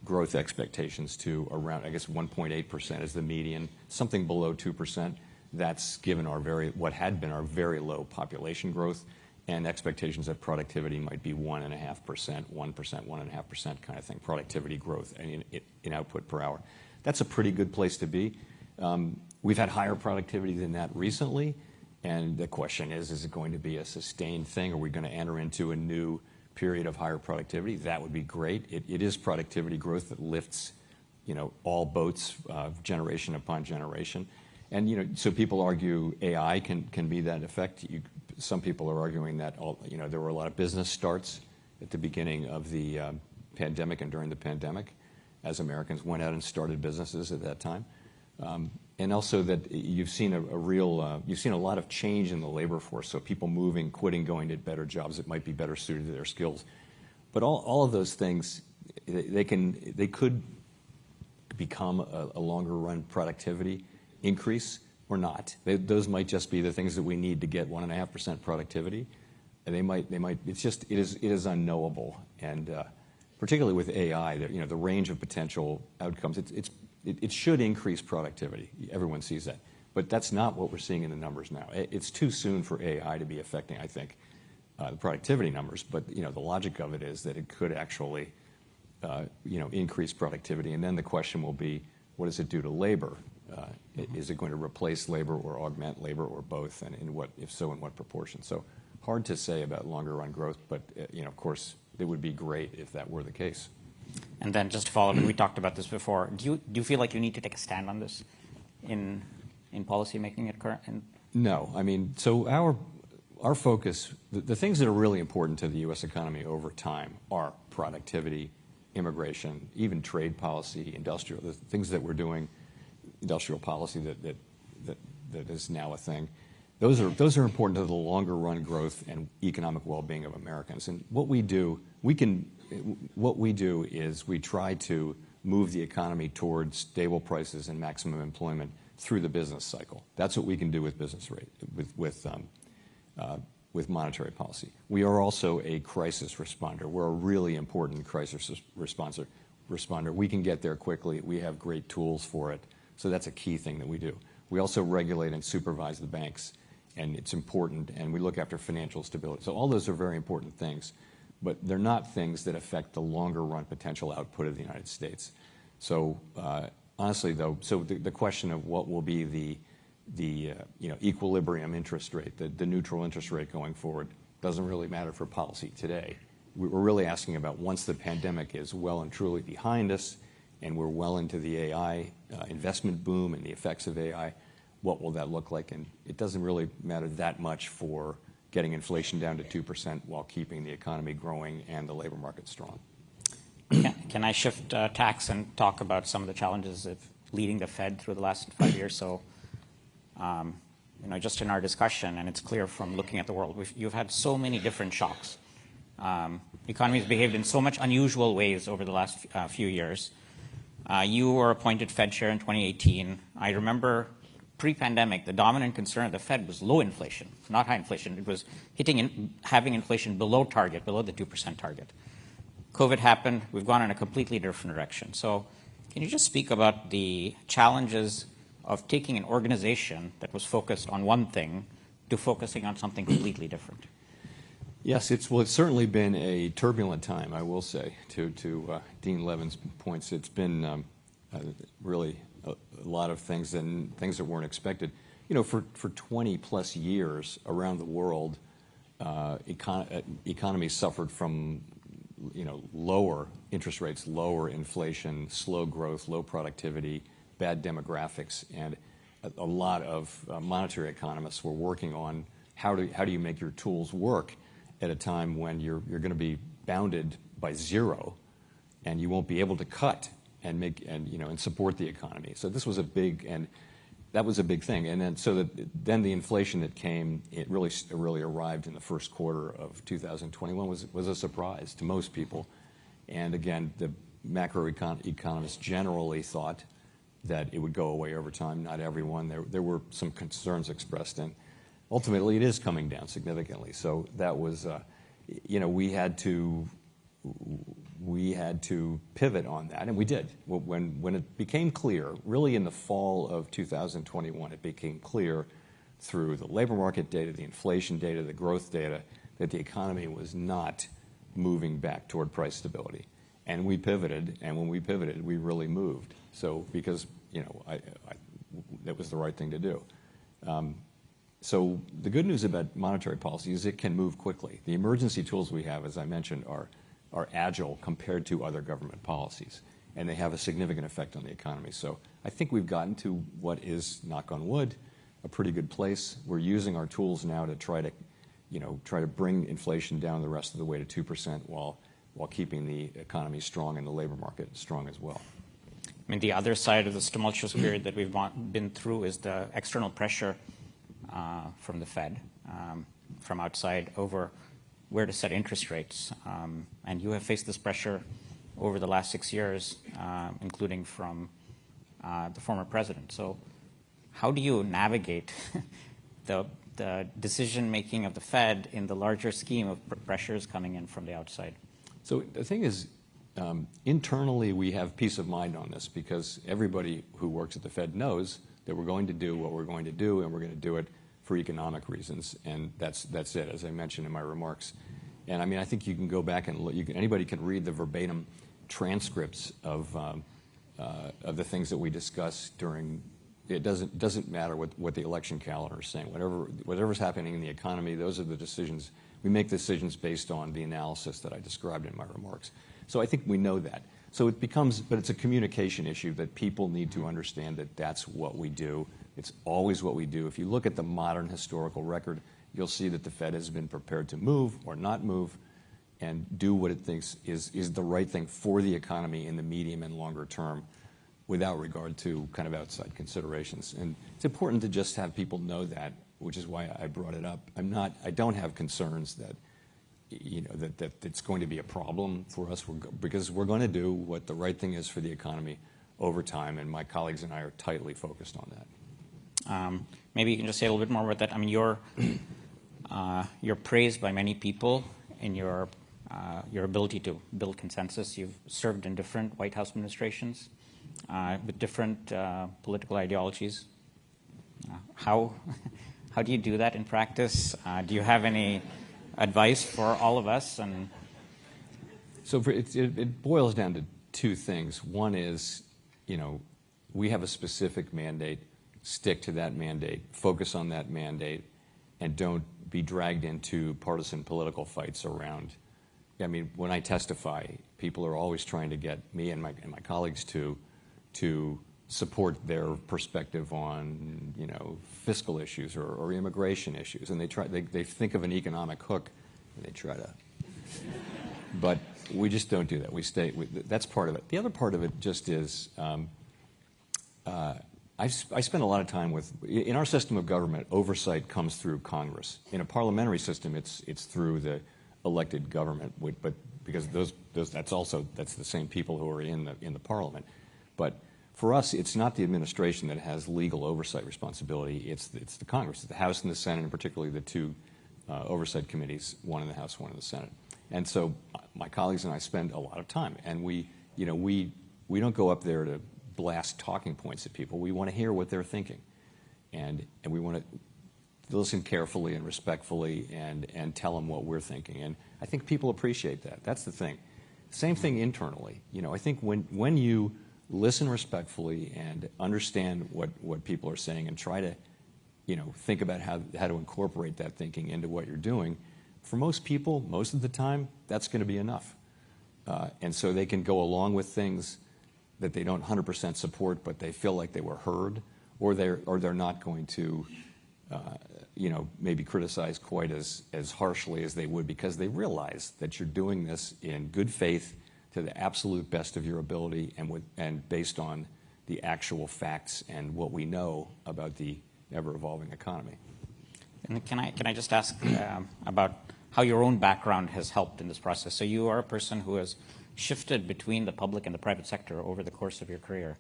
growth expectations to around, I guess, 1.8% as the median, something below 2%. That's given what had been our very low population growth and expectations that productivity might be 1.5%, 1%, 1.5% kind of thing, productivity growth in output per hour. That's a pretty good place to be. We've had higher productivity than that recently, and the question is it going to be a sustained thing? Are we going to enter into a new period of higher productivity? That would be great. It is productivity growth that lifts, all boats, generation upon generation. And so people argue AI can be that effect. Some people are arguing that there were a lot of business starts at the beginning of the pandemic and during the pandemic, as Americans went out and started businesses at that time, and also that you've seen a lot of change in the labor force. So people moving, quitting, going to better jobs that might be better suited to their skills. But all of those things, they could become a longer run productivity increase or not. Those might just be the things that we need to get 1.5% productivity. And it is unknowable. And particularly with AI, the range of potential outcomes, it should increase productivity. Everyone sees that. But that's not what we're seeing in the numbers now. It's too soon for AI to be affecting, I think, the productivity numbers. But the logic of it is that it could actually increase productivity. And then the question will be, what does it do to labor? Is it going to replace labor or augment labor or both? And if so, in what proportion? So hard to say about longer run growth, but of course, it would be great if that were the case. And then just to follow up, we talked about this before. Do you feel like you need to take a stand on this in policy making it current? No. I mean, so our focus, the things that are really important to the U.S. economy over time are productivity, immigration, even trade policy, the things that we're doing, industrial policy that is now a thing. Those are important to the longer run growth and economic well-being of Americans. And what we do is we try to move the economy towards stable prices and maximum employment through the business cycle. That's what we can do with business rate, with monetary policy. We are also a crisis responder. We're a really important crisis responder. We can get there quickly. We have great tools for it. So that's a key thing that we do. We also regulate and supervise the banks, and it's important, and we look after financial stability. So all those are very important things, but they're not things that affect the longer run potential output of the United States. So honestly, though, the question of what will be the equilibrium interest rate, the neutral interest rate going forward, doesn't really matter for policy today. We're really asking about once the pandemic is well and truly behind us and we're well into the AI investment boom and the effects of AI. What will that look like? And it doesn't really matter that much for getting inflation down to 2% while keeping the economy growing and the labor market strong. Can I shift tacks and talk about some of the challenges of leading the Fed through the last 5 years? So, just in our discussion, and it's clear from looking at the world, you've had so many different shocks. The economy has behaved in so much unusual ways over the last few years. You were appointed Fed chair in 2018. I remember pre-pandemic, the dominant concern of the Fed was low inflation, not high inflation. It was having inflation below target, below the 2% target. COVID happened. We've gone in a completely different direction. So can you just speak about the challenges of taking an organization that was focused on one thing to focusing on something completely different? Yes, it's certainly been a turbulent time, I will say, to Dean Levin's points. It's been really a lot of things and things that weren't expected. For 20 plus years around the world, economies suffered from lower interest rates, lower inflation, slow growth, low productivity, bad demographics, and a lot of monetary economists were working on how do you make your tools work at a time when you're going to be bounded by zero, and you won't be able to cut and support the economy. So this was a big thing, and then the inflation that came, it really arrived in the first quarter of 2021 was a surprise to most people, and again the macroeconomists generally thought that it would go away over time. Not everyone. There were some concerns expressed, and ultimately it is coming down significantly. So that was we had to pivot on that, and we did. When it became clear, really in the fall of 2021, it became clear through the labor market data, the inflation data, the growth data, that the economy was not moving back toward price stability. And we pivoted, and when we pivoted, we really moved. So because, that was the right thing to do. So the good news about monetary policy is it can move quickly. The emergency tools we have, as I mentioned, are agile compared to other government policies, and they have a significant effect on the economy. So I think we've gotten to what is, knock on wood, a pretty good place. We're using our tools now to try to bring inflation down the rest of the way to 2% while keeping the economy strong and the labor market strong as well. I mean, the other side of this tumultuous period that we've been through is the external pressure from the Fed, from outside, over where to set interest rates. And you have faced this pressure over the last 6 years, including from the former president. So how do you navigate the decision-making of the Fed in the larger scheme of pressures coming in from the outside? So the thing is, internally we have peace of mind on this because everybody who works at the Fed knows that we're going to do what we're going to do, and we're going to do it for economic reasons, and that's it, as I mentioned in my remarks. And I mean, I think you can go back and look. Anybody can read the verbatim transcripts of the things that we discuss during. It doesn't matter what the election calendar is saying. Whatever's happening in the economy, those are the decisions. We make decisions based on the analysis that I described in my remarks. So I think we know that. So it becomes, but it's a communication issue that people need to understand that that's what we do. It's always what we do. If you look at the modern historical record, you'll see that the Fed has been prepared to move or not move and do what it thinks is the right thing for the economy in the medium and longer term without regard to kind of outside considerations. And it's important to just have people know that, which is why I brought it up. I don't have concerns that that it's going to be a problem for us because we're going to do what the right thing is for the economy over time, and my colleagues and I are tightly focused on that. Maybe you can just say a little bit more about that. I mean, you're praised by many people in your ability to build consensus. You've served in different White House administrations with different political ideologies. How do you do that in practice? Do you have any advice for all of us? And so it boils down to two things. One is, we have a specific mandate. Stick to that mandate. Focus on that mandate, and don't be dragged into partisan political fights around I mean, when I testify, people are always trying to get me and my colleagues to support their perspective on, you know, fiscal issues or immigration issues, and they think of an economic hook, and they try to. But we just don't do that. That's part of it. The other part of it just is. I spend a lot of time in our system of government, oversight comes through Congress. In a parliamentary system, it's through the elected government, but because that's the same people who are in the parliament. But for us, it's not the administration that has legal oversight responsibility. It's the Congress, the House and the Senate, and particularly the two oversight committees, one in the House, one in the Senate. And so my colleagues and I spend a lot of time, and we don't go up there to blast talking points at people. We want to hear what they're thinking, and we want to listen carefully and respectfully and tell them what we're thinking. And I think people appreciate that. That's the thing. Same thing internally. You know, I think when you listen respectfully and understand what people are saying and try to, you know, think about how to incorporate that thinking into what you're doing, for most people, most of the time, that's going to be enough. And so they can go along with things that they don't 100% support, but they feel like they were heard, or they're not going to, you know, maybe criticize quite as harshly as they would, because they realize that you're doing this in good faith to the absolute best of your ability and based on the actual facts and what we know about the ever-evolving economy. And can I just ask about how your own background has helped in this process? So you are a person who has shifted between the public and the private sector over the course of your career.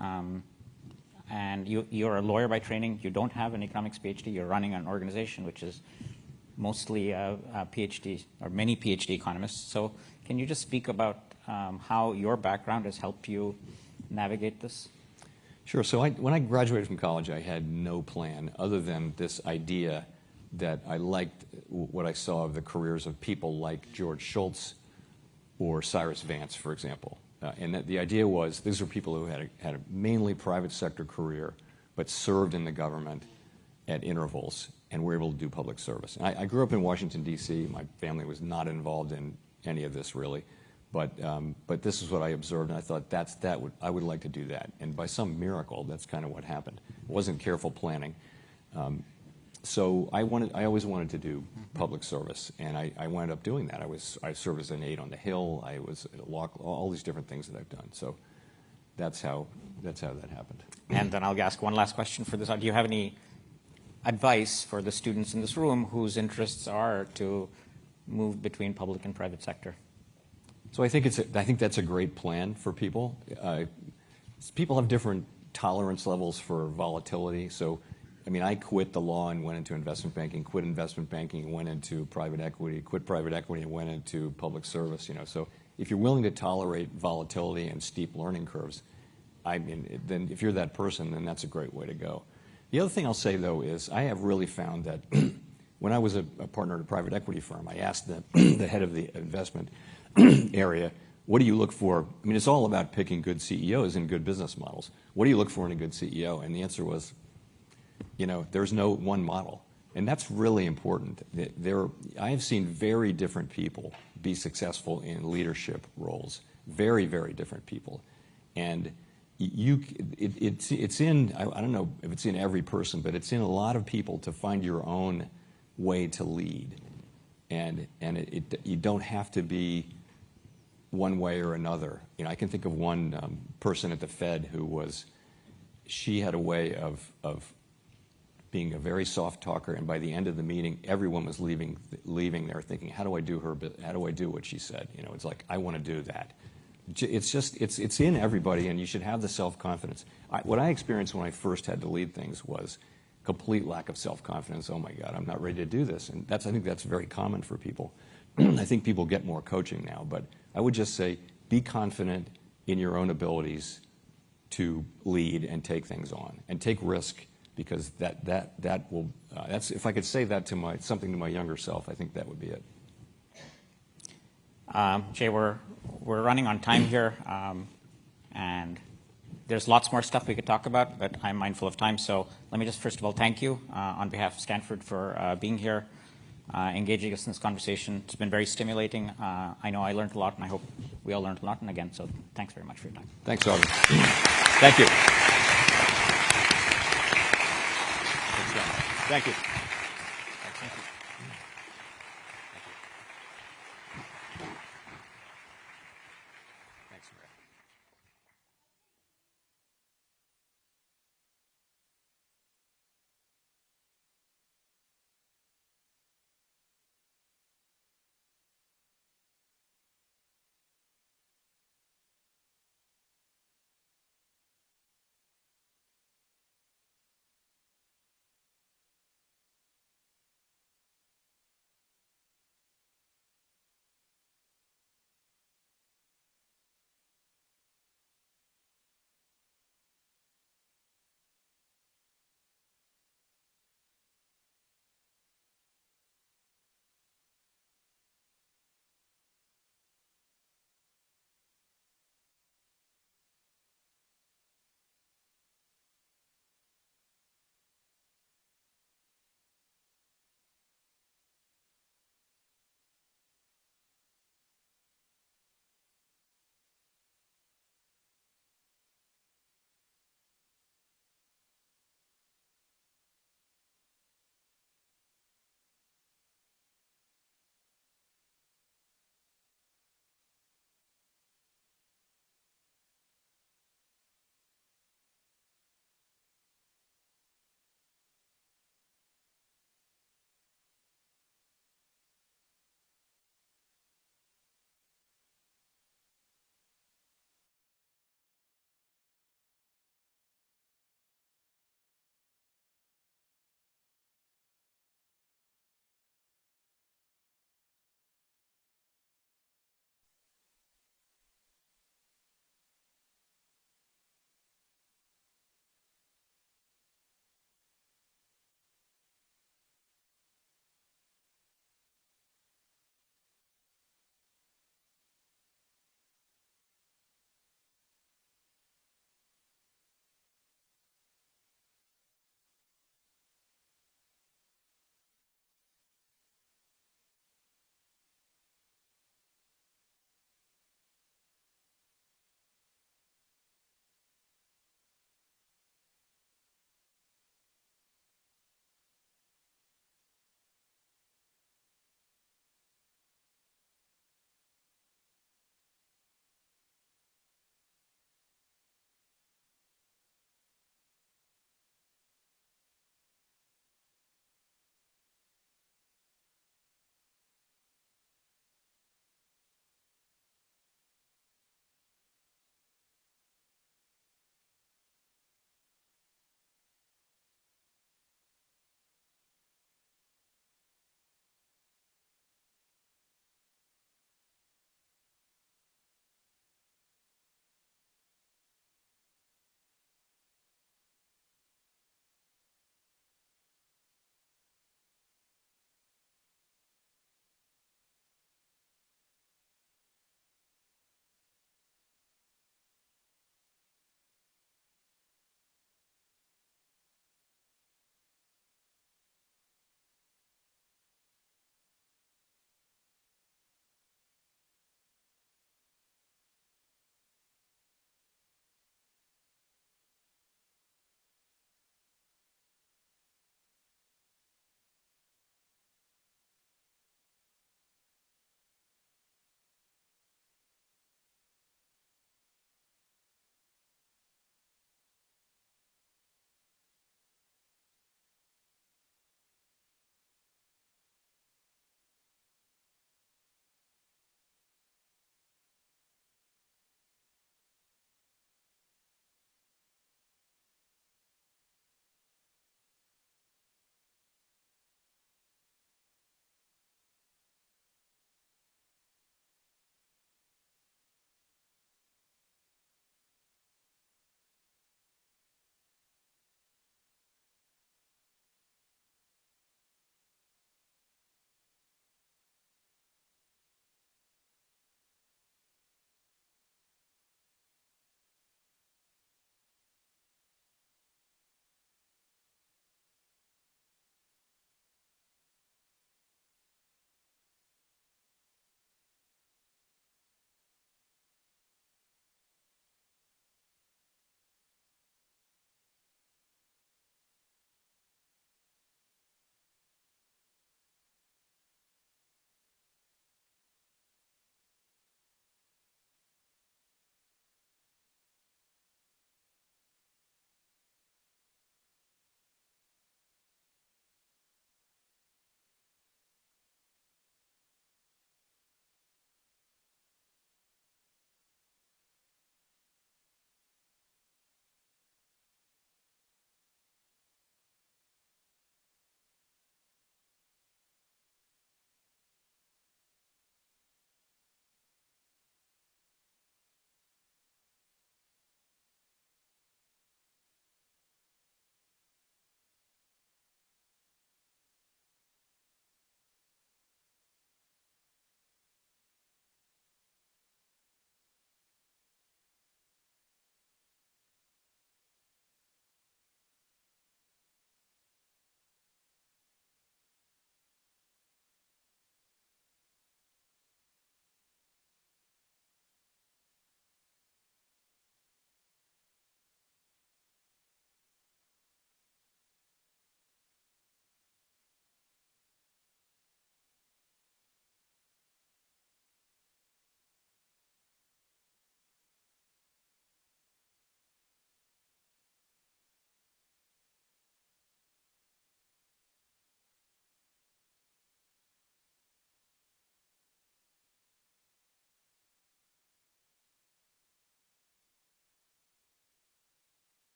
And you're a lawyer by training. You don't have an economics PhD. You're running an organization which is mostly a PhD or many PhD economists. So can you just speak about how your background has helped you navigate this? Sure. So when I graduated from college, I had no plan other than this idea that I liked what I saw of the careers of people like George Shultz or Cyrus Vance, for example. And that the idea was these were people who had a mainly private sector career, but served in the government at intervals and were able to do public service. And I grew up in Washington, D.C. My family was not involved in any of this, really. But this is what I observed, and I thought I would like to do that. And by some miracle, that's kind of what happened. It wasn't careful planning. So I always wanted to do public service, and I wound up doing that. I served as an aide on the Hill. I was at law, all these different things that I've done. So that's how that happened. And then I'll ask one last question for this. Do you have any advice for the students in this room whose interests are to move between public and private sector? So I think that's a great plan for people. People have different tolerance levels for volatility. So, I mean, I quit the law and went into investment banking, quit investment banking and went into private equity, quit private equity and went into public service. You know, so if you're willing to tolerate volatility and steep learning curves, I mean, then if you're that person, then that's a great way to go. The other thing I'll say, though, is I have really found that when I was a partner at a private equity firm, I asked the head of the investment area, what do you look for? I mean, it's all about picking good CEOs and good business models. What do you look for in a good CEO? And the answer was, you know, there's no one model. And that's really important. I have seen very different people be successful in leadership roles, very, very different people. And it's in, I don't know if it's in every person, but it's in a lot of people to find your own way to lead. And you don't have to be one way or another. You know, I can think of one person at the Fed she had a way of being a very soft talker, and by the end of the meeting, everyone was leaving there thinking, how do I do what she said? You know, it's like, I want to do that. It's in everybody, and you should have the self-confidence. What I experienced when I first had to lead things was complete lack of self-confidence. Oh my God, I'm not ready to do this. And I think that's very common for people. I think people get more coaching now, but I would just say, be confident in your own abilities to lead and take things on and take risk, because that will, if I could say that to something to my younger self, I think that would be it. Jay, we're running on time here, and there's lots more stuff we could talk about, but I'm mindful of time. So let me just first of all thank you on behalf of Stanford for being here. engaging us in this conversation. It's been very stimulating. I know I learned a lot, and I hope we all learned a lot. And again, so thanks very much for your time. Thanks, August. Thank you. Thank you. Thank you. Thanks, Maria.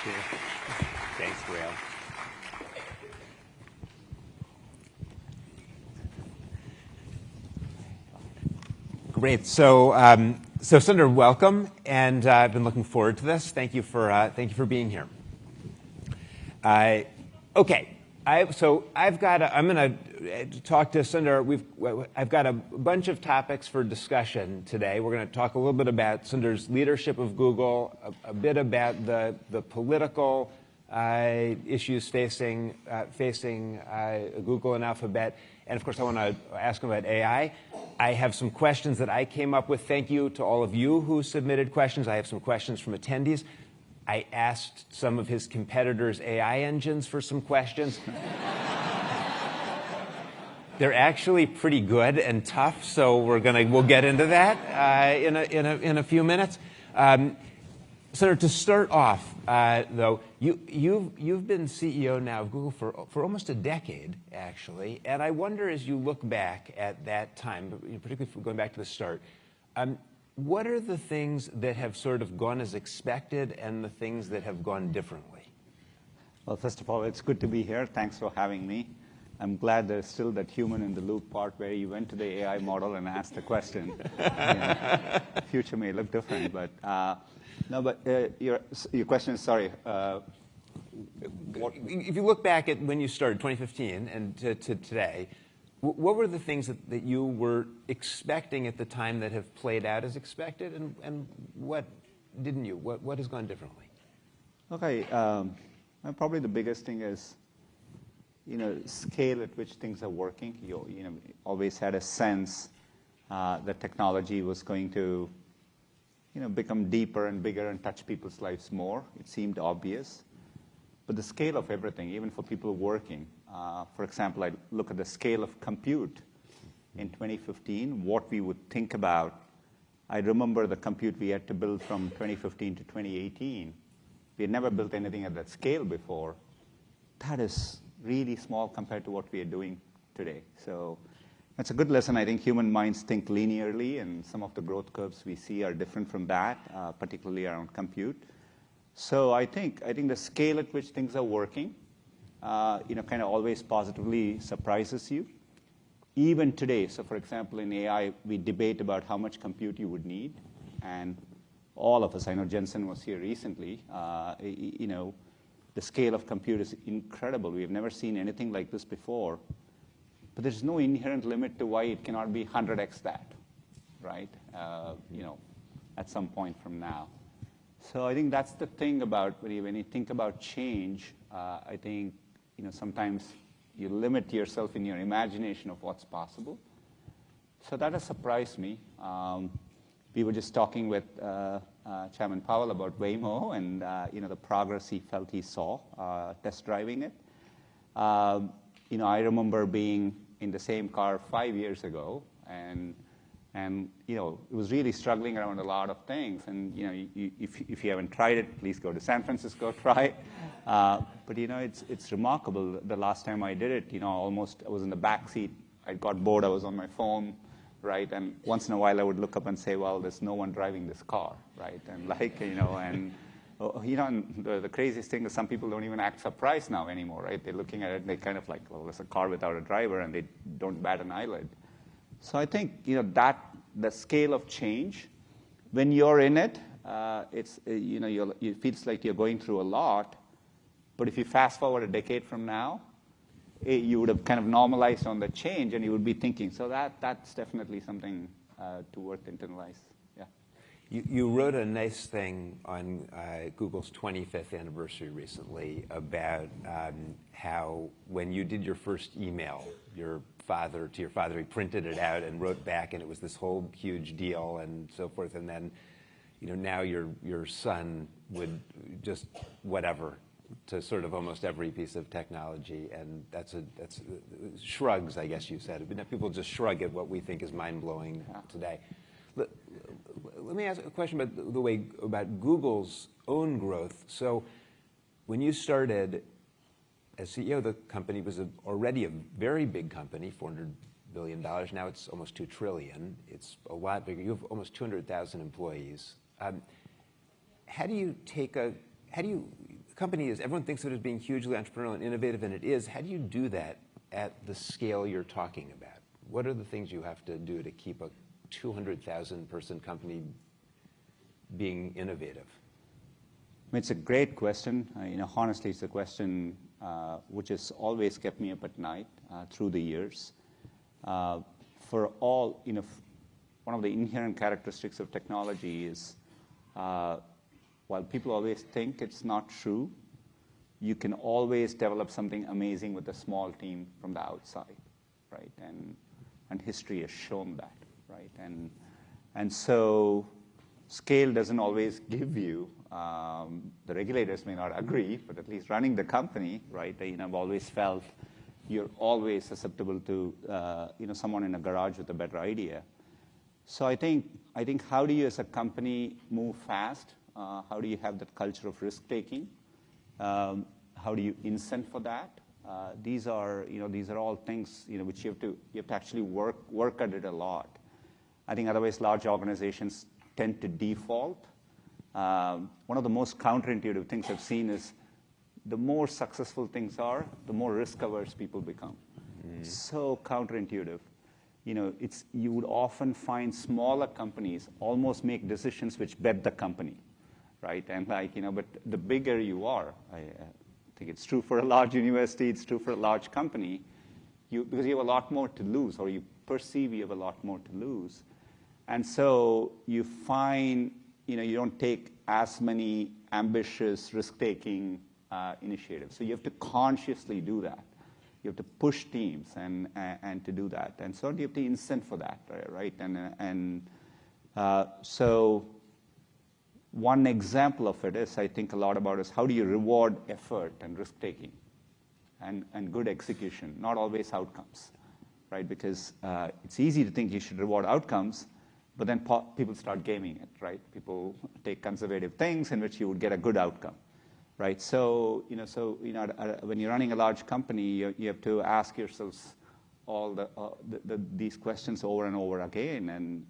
you. Thanks, Rael. Great. So Sundar, welcome, and I've been looking forward to this. Thank you for being here. Okay. I'm going to talk to Sundar. I've got a bunch of topics for discussion today. We're going to talk a little bit about Sundar's leadership of Google, a bit about the political issues facing Google and Alphabet, and of course I want to ask him about AI. I have some questions that I came up with. Thank you to all of you who submitted questions. I have some questions from attendees. I asked some of his competitors' AI engines for some questions. They're actually pretty good and tough, so we'll get into that in a few minutes. Sundar, to start off, though, you've been CEO now of Google for almost a decade, actually, and I wonder, as you look back at that time, particularly going back to the start, what are the things that have sort of gone as expected and the things that have gone differently? Well, first of all, it's good to be here. Thanks for having me. I'm glad there's still that human in the loop part where you went to the AI model and asked a question. Future may look different, but no. But your question is, sorry. If you look back at when you started, 2015, and to today, what were the things that you were expecting at the time that have played out as expected, and what didn't you? What has gone differently? Okay. Probably the biggest thing is, scale at which things are working. You always had a sense that technology was going to, become deeper and bigger and touch people's lives more. It seemed obvious. But the scale of everything, even for people working, for example, I look at the scale of compute in 2015, what we would think about. I remember the compute we had to build from 2015 to 2018. We had never built anything at that scale before. That is really small compared to what we are doing today. So that's a good lesson. I think human minds think linearly, and some of the growth curves we see are different from that, particularly around compute. So I think the scale at which things are working, kind of always positively surprises you. Even today, so for example, in AI, we debate about how much compute you would need, and all of us, I know Jensen was here recently, the scale of compute is incredible. We have never seen anything like this before. But there's no inherent limit to why it cannot be 100x that, right? At some point from now. So I think that's the thing about when you think about change. I think sometimes you limit yourself in your imagination of what's possible. So that has surprised me. We were just talking with Chairman Powell about Waymo and the progress he felt he saw test driving it. I remember being in the same car 5 years ago, and it was really struggling around a lot of things. And if you haven't tried it, please go to San Francisco, try it. But it's remarkable. The last time I did it, almost I was in the back seat. I got bored. I was on my phone, right? And once in a while I would look up and say, well, there's no one driving this car, right? And and the craziest thing is some people don't even act surprised now anymore, right? They're looking at it and they kind of like, well, there's a car without a driver, and they don't bat an eyelid. So I think that the scale of change, when you're in it, it feels like you're going through a lot. But if you fast forward a decade from now, you would have kind of normalized on the change, and you would be thinking. So that's definitely something to worth internalize. Yeah. You wrote a nice thing on Google's 25th anniversary recently about how when you did your first email, your father, he printed it out and wrote back, and it was this whole huge deal and so forth. And then, now your son would just whatever to sort of almost every piece of technology, and that's shrugs, I guess you said. People just shrug at what we think is mind-blowing today. Let me ask a question about Google's own growth. So when you started as CEO, the company was already a very big company, $400 billion. Now it's almost $2 trillion. It's a lot bigger. You have almost 200,000 employees. How do you company is, everyone thinks of it as being hugely entrepreneurial and innovative, and it is. How do you do that at the scale you're talking about? What are the things you have to do to keep a 200,000 person company being innovative? It's a great question. Honestly, it's a question which has always kept me up at night through the years. For all, one of the inherent characteristics of technology is, while people always think it's not true, you can always develop something amazing with a small team from the outside, right? And history has shown that, right? And so scale doesn't always give you, the regulators may not agree, but at least running the company, right? I've always felt you're always susceptible to, someone in a garage with a better idea. So I think how do you as a company move fast? How do you have that culture of risk-taking? How do you incent for that? These are all things, which you have to actually work at it a lot. I think otherwise large organizations tend to default. One of the most counterintuitive things I've seen is the more successful things are, the more risk-averse people become. So counterintuitive. You would often find smaller companies almost make decisions which bet the company, right? And but the bigger you are, I think it's true for a large university, it's true for a large company, because you have a lot more to lose, or you perceive you have a lot more to lose. And so you find, you don't take as many ambitious risk-taking initiatives. So you have to consciously do that. You have to push teams and to do that. And so you have to incent for that, right? So one example of it is, I think a lot about is how do you reward effort and risk-taking and good execution, not always outcomes, right? Because it's easy to think you should reward outcomes, but then people start gaming it, right? People take conservative things in which you would get a good outcome, right? So, when you're running a large company, you have to ask yourselves all these questions over and over again, and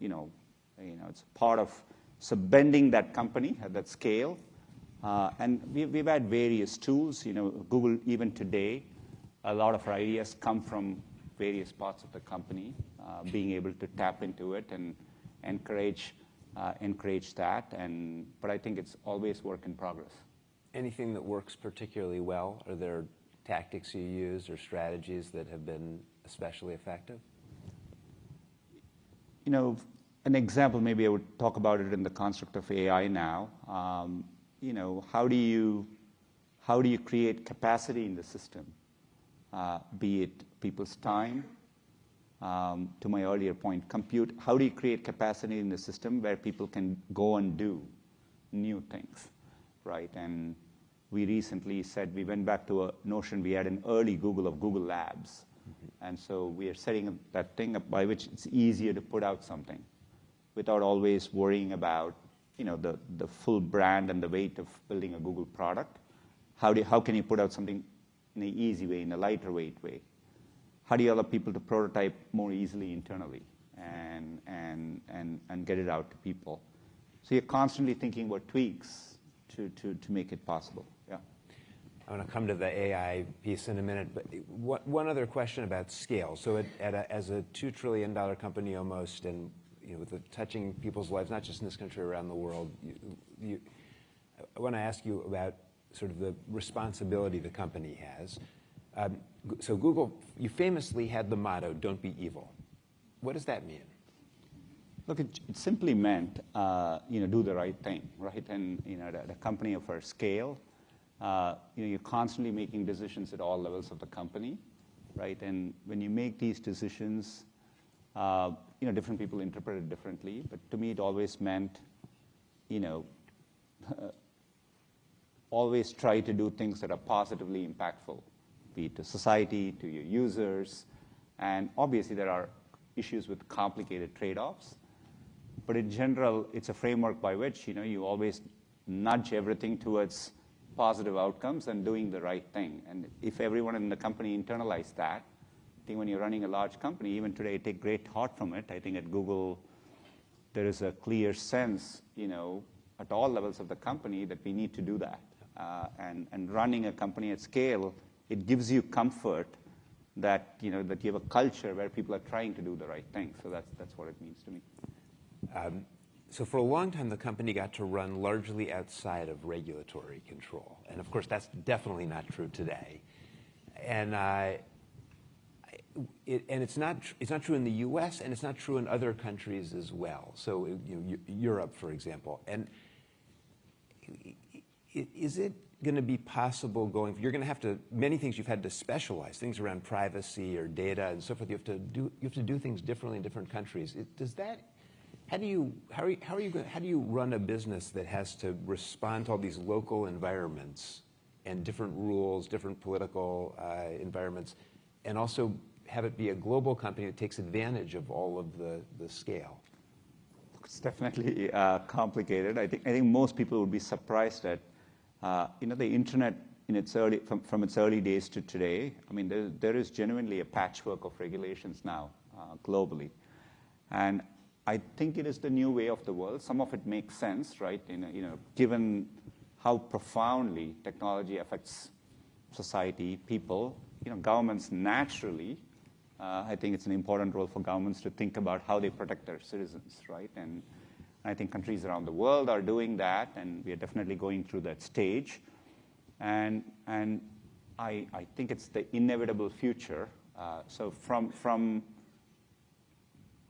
it's part of bending that company at that scale. And we've had various tools. Google, even today, a lot of our ideas come from various parts of the company, being able to tap into it and encourage that. But I think it's always work in progress. Anything that works particularly well? Are there tactics you use or strategies that have been especially effective? An example, maybe I would talk about it in the construct of AI now. How do you create capacity in the system? Be it people's time, to my earlier point, compute. How do you create capacity in the system where people can go and do new things, right? And we recently said we went back to a notion we had in early Google of Google Labs. And so we are setting that thing up by which it's easier to put out something without always worrying about the full brand and the weight of building a Google product. How can you put out something in an easy way, in a lighter weight way? How do you allow people to prototype more easily internally and get it out to people? So you're constantly thinking about tweaks to make it possible. Yeah. I want to come to the AI piece in a minute, but one other question about scale. So as a $2 trillion company almost, and with touching people's lives, not just in this country, around the world, I want to ask you about sort of the responsibility the company has. So Google, you famously had the motto, "Don't be evil." What does that mean? Look, it simply meant, do the right thing, right? And at a company of our scale, you're constantly making decisions at all levels of the company, right? And when you make these decisions, different people interpret it differently. But to me, it always meant, always try to do things that are positively impactful, be it to society, to your users. And obviously, there are issues with complicated trade-offs. But in general, it's a framework by which, you always nudge everything towards positive outcomes and doing the right thing. And if everyone in the company internalized that, I think when you're running a large company, even today, I take great heart from it. I think at Google, there is a clear sense, at all levels of the company that we need to do that. and running a company at scale, it gives you comfort that, that you have a culture where people are trying to do the right thing. So that's what it means to me. So for a long time, the company got to run largely outside of regulatory control. And of course, that's definitely not true today. And it's not true in the U.S., and it's not true in other countries as well. So Europe, for example. And is it going to be possible you're going to have to, many things you've had to specialize, things around privacy or data and so forth. You have to do things differently in different countries. How do you run a business that has to respond to all these local environments and different rules, different political environments, and also have it be a global company that takes advantage of all of the scale? It's definitely complicated. I think most people would be surprised at the internet in from its early days to today. I mean, there is genuinely a patchwork of regulations now globally, and I think it is the new way of the world. Some of it makes sense, right? Given how profoundly technology affects society, people, governments naturally. I think it's an important role for governments to think about how they protect their citizens, right? And I think countries around the world are doing that, and we are definitely going through that stage. And I think it's the inevitable future. So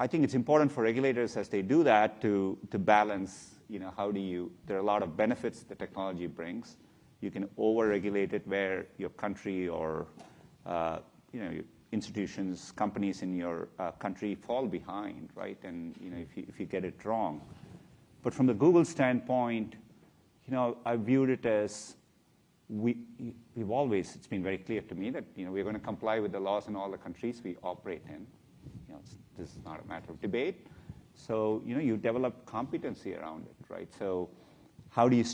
I think it's important for regulators as they do that to balance, there are a lot of benefits the technology brings. You can over-regulate it where your country or, institutions, companies in your country fall behind, right? And, if you get it wrong. But from the Google standpoint, I viewed it as it's been very clear to me that, we're going to comply with the laws in all the countries we operate in. This is not a matter of debate. So, you develop competency around it, right? So how can you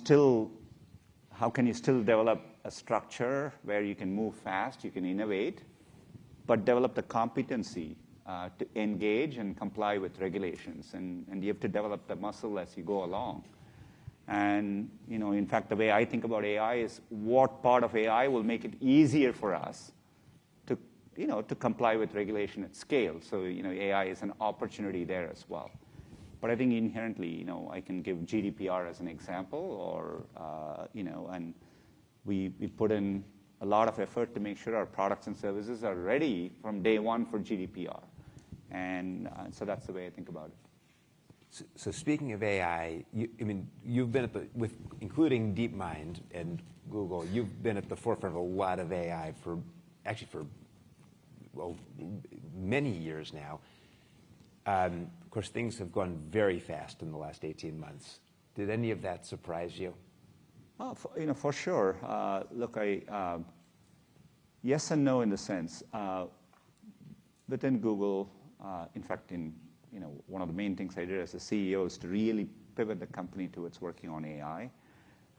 still develop a structure where you can move fast, you can innovate, but develop the competency to engage and comply with regulations? And you have to develop the muscle as you go along. And, in fact, the way I think about AI is what part of AI will make it easier for us to comply with regulation at scale. So, AI is an opportunity there as well. But I think inherently, I can give GDPR as an example, or, and we put in a lot of effort to make sure our products and services are ready from day one for GDPR. And so that's the way I think about it. So speaking of AI, you've been including DeepMind and Google, you've been at the forefront of a lot of AI for many years now. Of course, things have gone very fast in the last 18 months. Did any of that surprise you? Oh, for sure. Look, yes and no in the sense. Within Google, in fact, one of the main things I did as a CEO is to really pivot the company towards working on AI.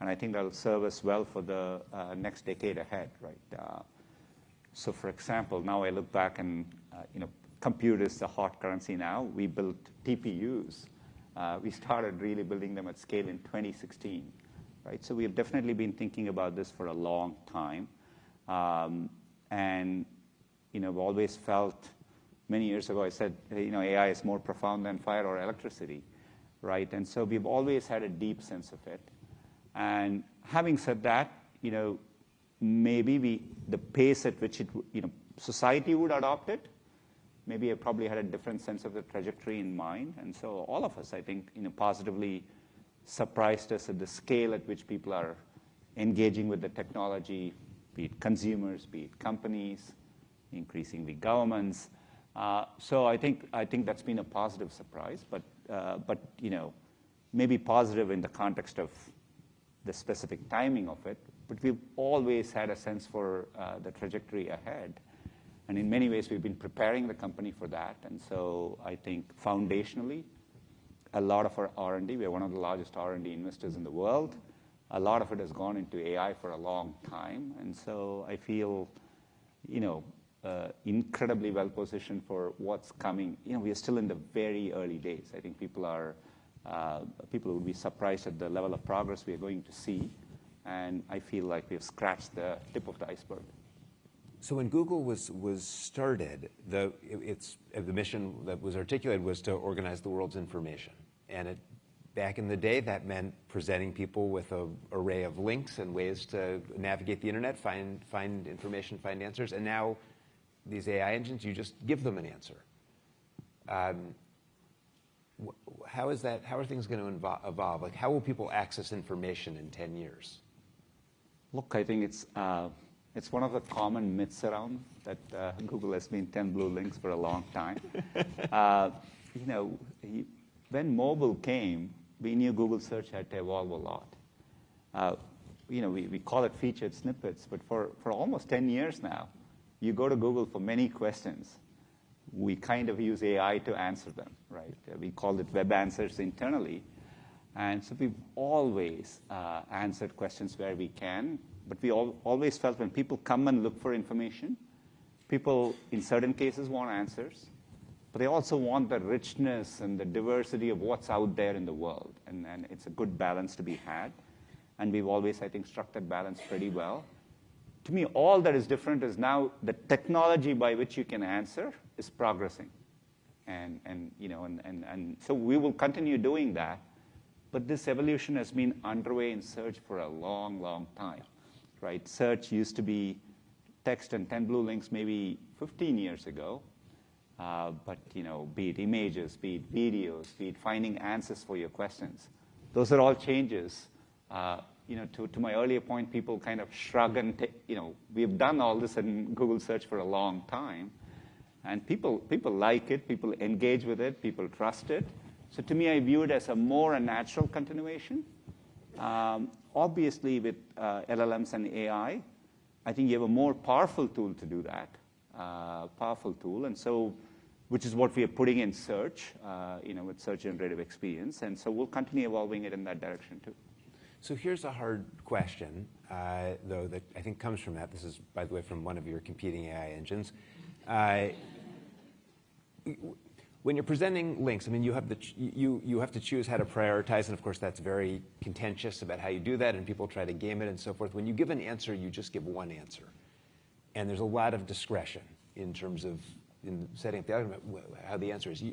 And I think that'll serve us well for the next decade ahead, right? So, for example, now I look back and, compute is the hot currency now. We built TPUs. We started really building them at scale in 2016, right? So we have definitely been thinking about this for a long time. And, I've always felt, many years ago I said, AI is more profound than fire or electricity, right? And so we've always had a deep sense of it. And having said that, maybe the pace at which society would adopt it, maybe I probably had a different sense of the trajectory in mind. And so all of us, I think, positively surprised us at the scale at which people are engaging with the technology, be it consumers, be it companies, increasingly governments. So I think that's been a positive surprise, but maybe positive in the context of the specific timing of it. But we've always had a sense for the trajectory ahead. And in many ways, we've been preparing the company for that. And so I think foundationally, a lot of our R&D, we're one of the largest R&D investors in the world. A lot of it has gone into AI for a long time. And so I feel, incredibly well positioned for what's coming. We are still in the very early days. I think people would be surprised at the level of progress we are going to see. And I feel like we've scratched the tip of the iceberg. So when Google was started, the mission that was articulated was to organize the world's information. And back in the day, that meant presenting people with an array of links and ways to navigate the internet, find information, find answers. And now these AI engines, you just give them an answer. How are things going to evolve? Like, how will people access information in 10 years? Look, I think it's one of the common myths around that Google has been 10 blue links for a long time. When mobile came, we knew Google search had to evolve a lot. We call it featured snippets, but for almost 10 years now, you go to Google for many questions. We kind of use AI to answer them, right? We call it web answers internally. And so we've always answered questions where we can, but we always felt when people come and look for information, people in certain cases want answers, but they also want the richness and the diversity of what's out there in the world. And it's a good balance to be had. And we've always, I think, struck that balance pretty well. To me, all that is different is now the technology by which you can answer is progressing. And so we will continue doing that. But this evolution has been underway in search for a long, long time, right? Search used to be text and 10 blue links maybe 15 years ago. But be it images, be it videos, be it finding answers for your questions, those are all changes. To my earlier point, people kind of shrug and we've done all this in Google search for a long time, and people like it, people engage with it, people trust it. So to me, I view it as a more natural continuation. Obviously, with LLMs and AI, I think you have a more powerful tool to do that, powerful tool, and so which is what we are putting in search, with search generative experience, and so we'll continue evolving it in that direction too. So here's a hard question, though, that I think comes from that. This is, by the way, from one of your competing AI engines. When you're presenting links, I mean, you have to choose how to prioritize, and of course, that's very contentious about how you do that, and people try to game it and so forth. When you give an answer, you just give one answer, and there's a lot of discretion in terms of in setting up the argument, how the answer is.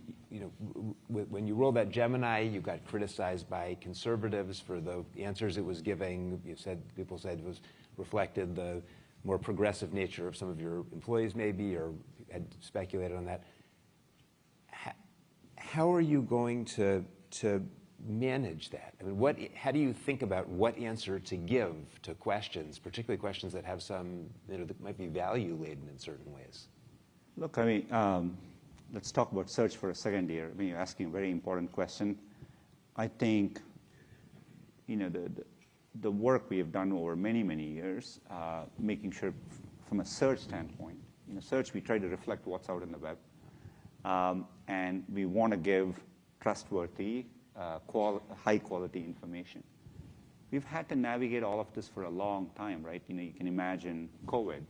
When you rolled out Gemini, you got criticized by conservatives for the answers it was giving. People said it was reflected the more progressive nature of some of your employees, maybe, or had speculated on that. How are you going to manage that? I mean, how do you think about what answer to give to questions, particularly questions that have some, that might be value laden in certain ways? Look, I mean, let's talk about search for a second here. I mean, you're asking a very important question. I think, the work we have done over many, many years, making sure from a search standpoint, search, we try to reflect what's out in the web. And we want to give trustworthy, high-quality information. We've had to navigate all of this for a long time, right? You can imagine COVID,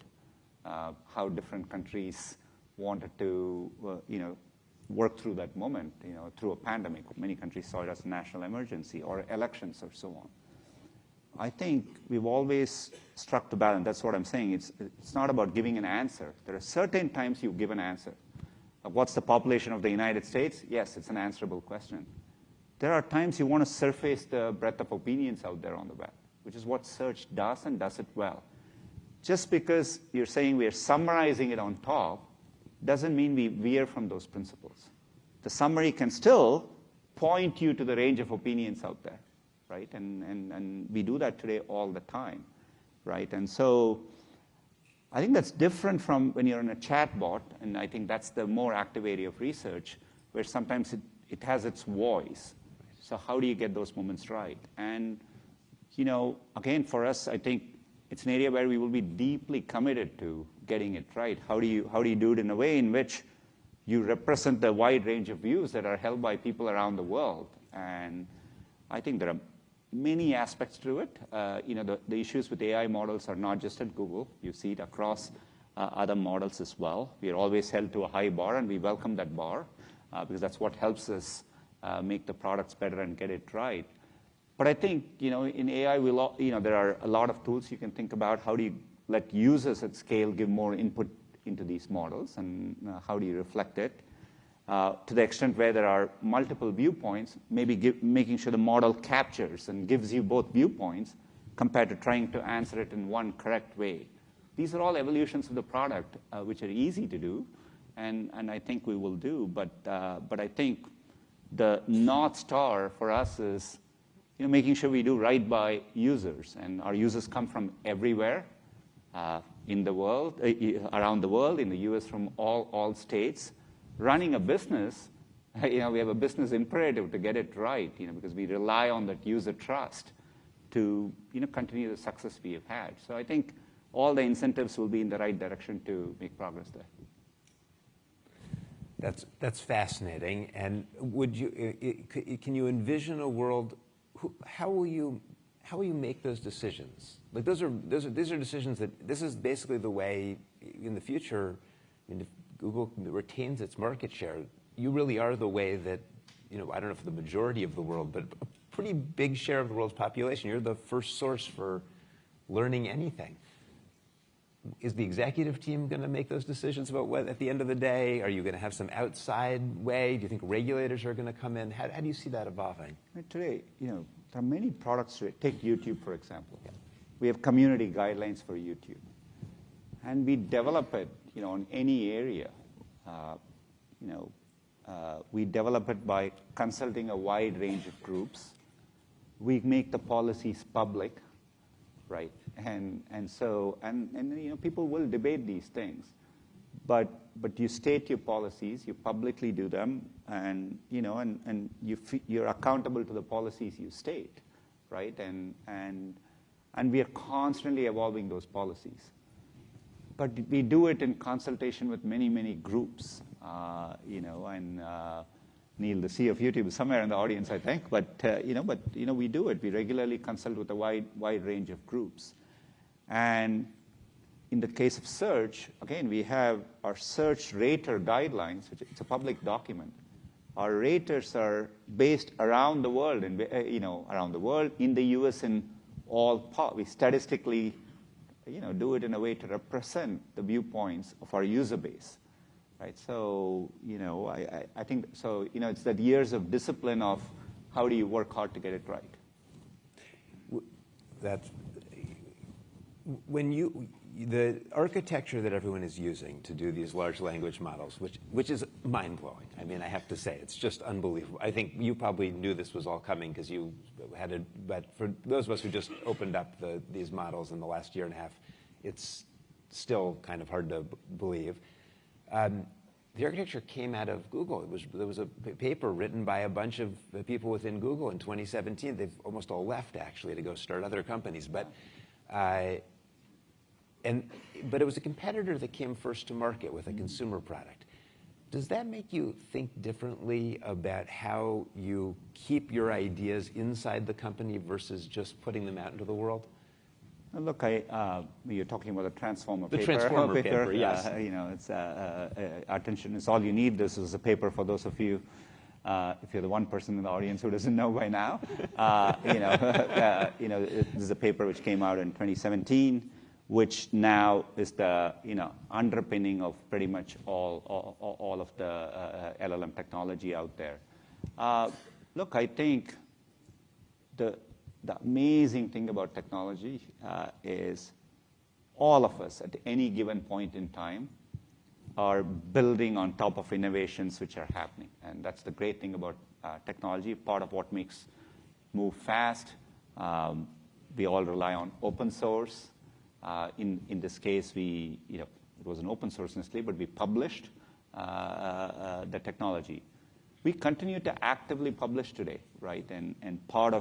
how different countries wanted to, work through that moment, through a pandemic. Many countries saw it as a national emergency, or elections, or so on. I think we've always struck the balance. That's what I'm saying. It's not about giving an answer. There are certain times you give an answer. What's the population of the United States? Yes, it's an answerable question. There are times you want to surface the breadth of opinions out there on the web, which is what search does and does it well. Just because you're saying we are summarizing it on top doesn't mean we veer from those principles. The summary can still point you to the range of opinions out there, right? And we do that today all the time, right? And so I think that's different from when you're in a chatbot, and I think that's the more active area of research, where sometimes it has its voice. So how do you get those moments right? And, again, for us, I think it's an area where we will be deeply committed to getting it right. How do you do it in a way in which you represent the wide range of views that are held by people around the world? And I think there are many aspects to it. The issues with AI models are not just at Google. You see it across other models as well. We are always held to a high bar, and we welcome that bar because that's what helps us make the products better and get it right. But I think, in AI, there are a lot of tools you can think about. How do you let users at scale give more input into these models, and how do you reflect it? To the extent where there are multiple viewpoints, maybe making sure the model captures and gives you both viewpoints compared to trying to answer it in one correct way. These are all evolutions of the product, which are easy to do, and I think we will do. But I think the North Star for us is making sure we do right by users. And our users come from everywhere in the world, around the world, in the US from all states. Running a business, we have a business imperative to get it right, because we rely on that user trust to continue the success we have had. So I think all the incentives will be in the right direction to make progress there. That's fascinating. And can you envision a world? How will you make those decisions? Like these are decisions that this is basically the way in the future. I mean, if Google retains its market share, you really are the way that I don't know if the majority of the world, but a pretty big share of the world's population. You're the first source for learning anything. Is the executive team going to make those decisions about what, at the end of the day? Are you going to have some outside way? Do you think regulators are going to come in? How do you see that evolving? Today, there are many products. Take YouTube, for example. Yeah. We have community guidelines for YouTube. And we develop it, in any area. We develop it by consulting a wide range of groups. We make the policies public, right? And so people will debate these things, but you state your policies, you publicly do them, and you're accountable to the policies you state, right? And we are constantly evolving those policies, but we do it in consultation with many groups, and Neil, the CEO of YouTube, is somewhere in the audience, I think. But we do it. We regularly consult with a wide range of groups. And in the case of search, again, we have our search rater guidelines, which it's a public document. Our raters are based around the world, in the U.S. in we statistically, do it in a way to represent the viewpoints of our user base. Right. So, I think so. It's that years of discipline of how do you work hard to get it right. That's when the architecture that everyone is using to do these large language models, which is mind-blowing. I mean, I have to say, it's just unbelievable. I think you probably knew this was all coming because you had but for those of us who just opened up these models in the last year and a half, it's still kind of hard to believe. The architecture came out of Google. There was a paper written by a bunch of people within Google in 2017. They've almost all left, actually, to go start other companies. But it was a competitor that came first to market with a consumer product. Does that make you think differently about how you keep your ideas inside the company versus just putting them out into the world? Look, you're talking about the Transformer paper. The Transformer paper, yes. It's attention is all you need. This is a paper for those of you, if you're the one person in the audience who doesn't know by now. This is a paper which came out in 2017, which now is the underpinning of pretty much all of the LLM technology out there. Look, I think the amazing thing about technology is all of us at any given point in time are building on top of innovations which are happening. And that's the great thing about technology, part of what makes move fast. We all rely on open source. In this case, it was an open source initially, but we published the technology. We continue to actively publish today, right? And part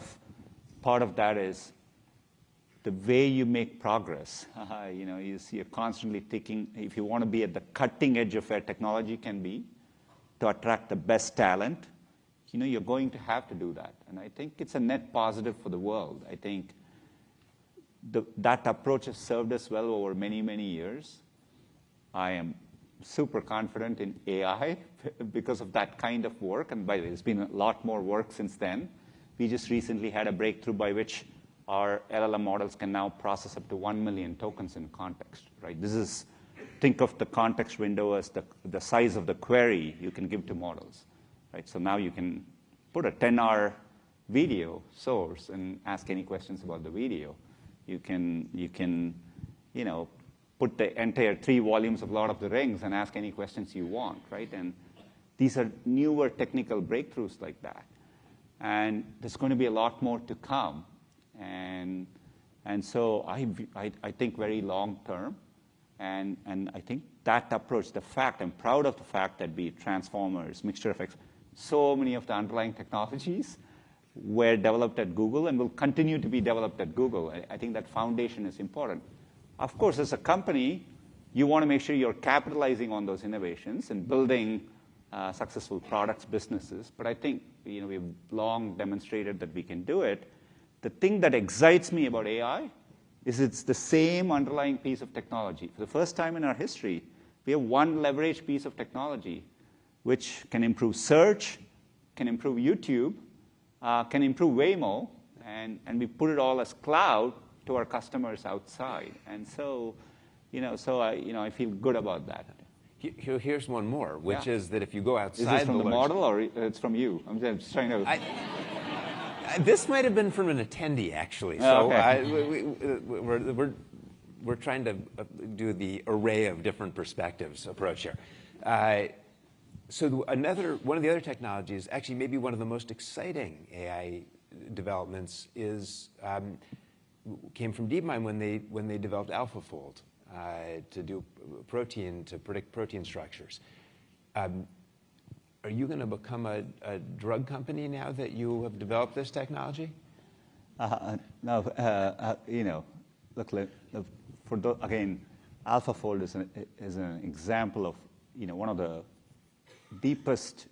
of that is the way you make progress. You see you're constantly thinking, if you want to be at the cutting edge of where technology can be to attract the best talent, you're going to have to do that. And I think it's a net positive for the world. I think that approach has served us well over many years. I am super confident in AI because of that kind of work. And by the way, there's been a lot more work since then. We just recently had a breakthrough by which our LLM models can now process up to 1 million tokens in context, right? Think of the context window as the size of the query you can give to models, right? So now you can put a 10-hour video source and ask any questions about the video. You can put the entire 3 volumes of Lord of the Rings and ask any questions you want, right? And these are newer technical breakthroughs like that. And there's going to be a lot more to come. And so I think very long term. And I think that approach, I'm proud of the fact that be it transformers, mixture effects, so many of the underlying technologies were developed at Google and will continue to be developed at Google. I think that foundation is important. Of course, as a company, you want to make sure you're capitalizing on those innovations and building successful products, businesses. But I think we've long demonstrated that we can do it. The thing that excites me about AI is it's the same underlying piece of technology. For the first time in our history, we have one leveraged piece of technology which can improve search, can improve YouTube, can improve Waymo, and we put it all as cloud to our customers outside. And so, I feel good about that. Here's one more, which is that if you go outside... Is this from the model or it's from you? I'm just trying to... This might have been from an attendee, actually. So okay. we're trying to do the array of different perspectives approach here. So one of the other technologies, actually maybe one of the most exciting AI developments, came from DeepMind when they developed AlphaFold to predict protein structures. Are you going to become a drug company now that you have developed this technology? No, look, again, AlphaFold is an example of one of the deepest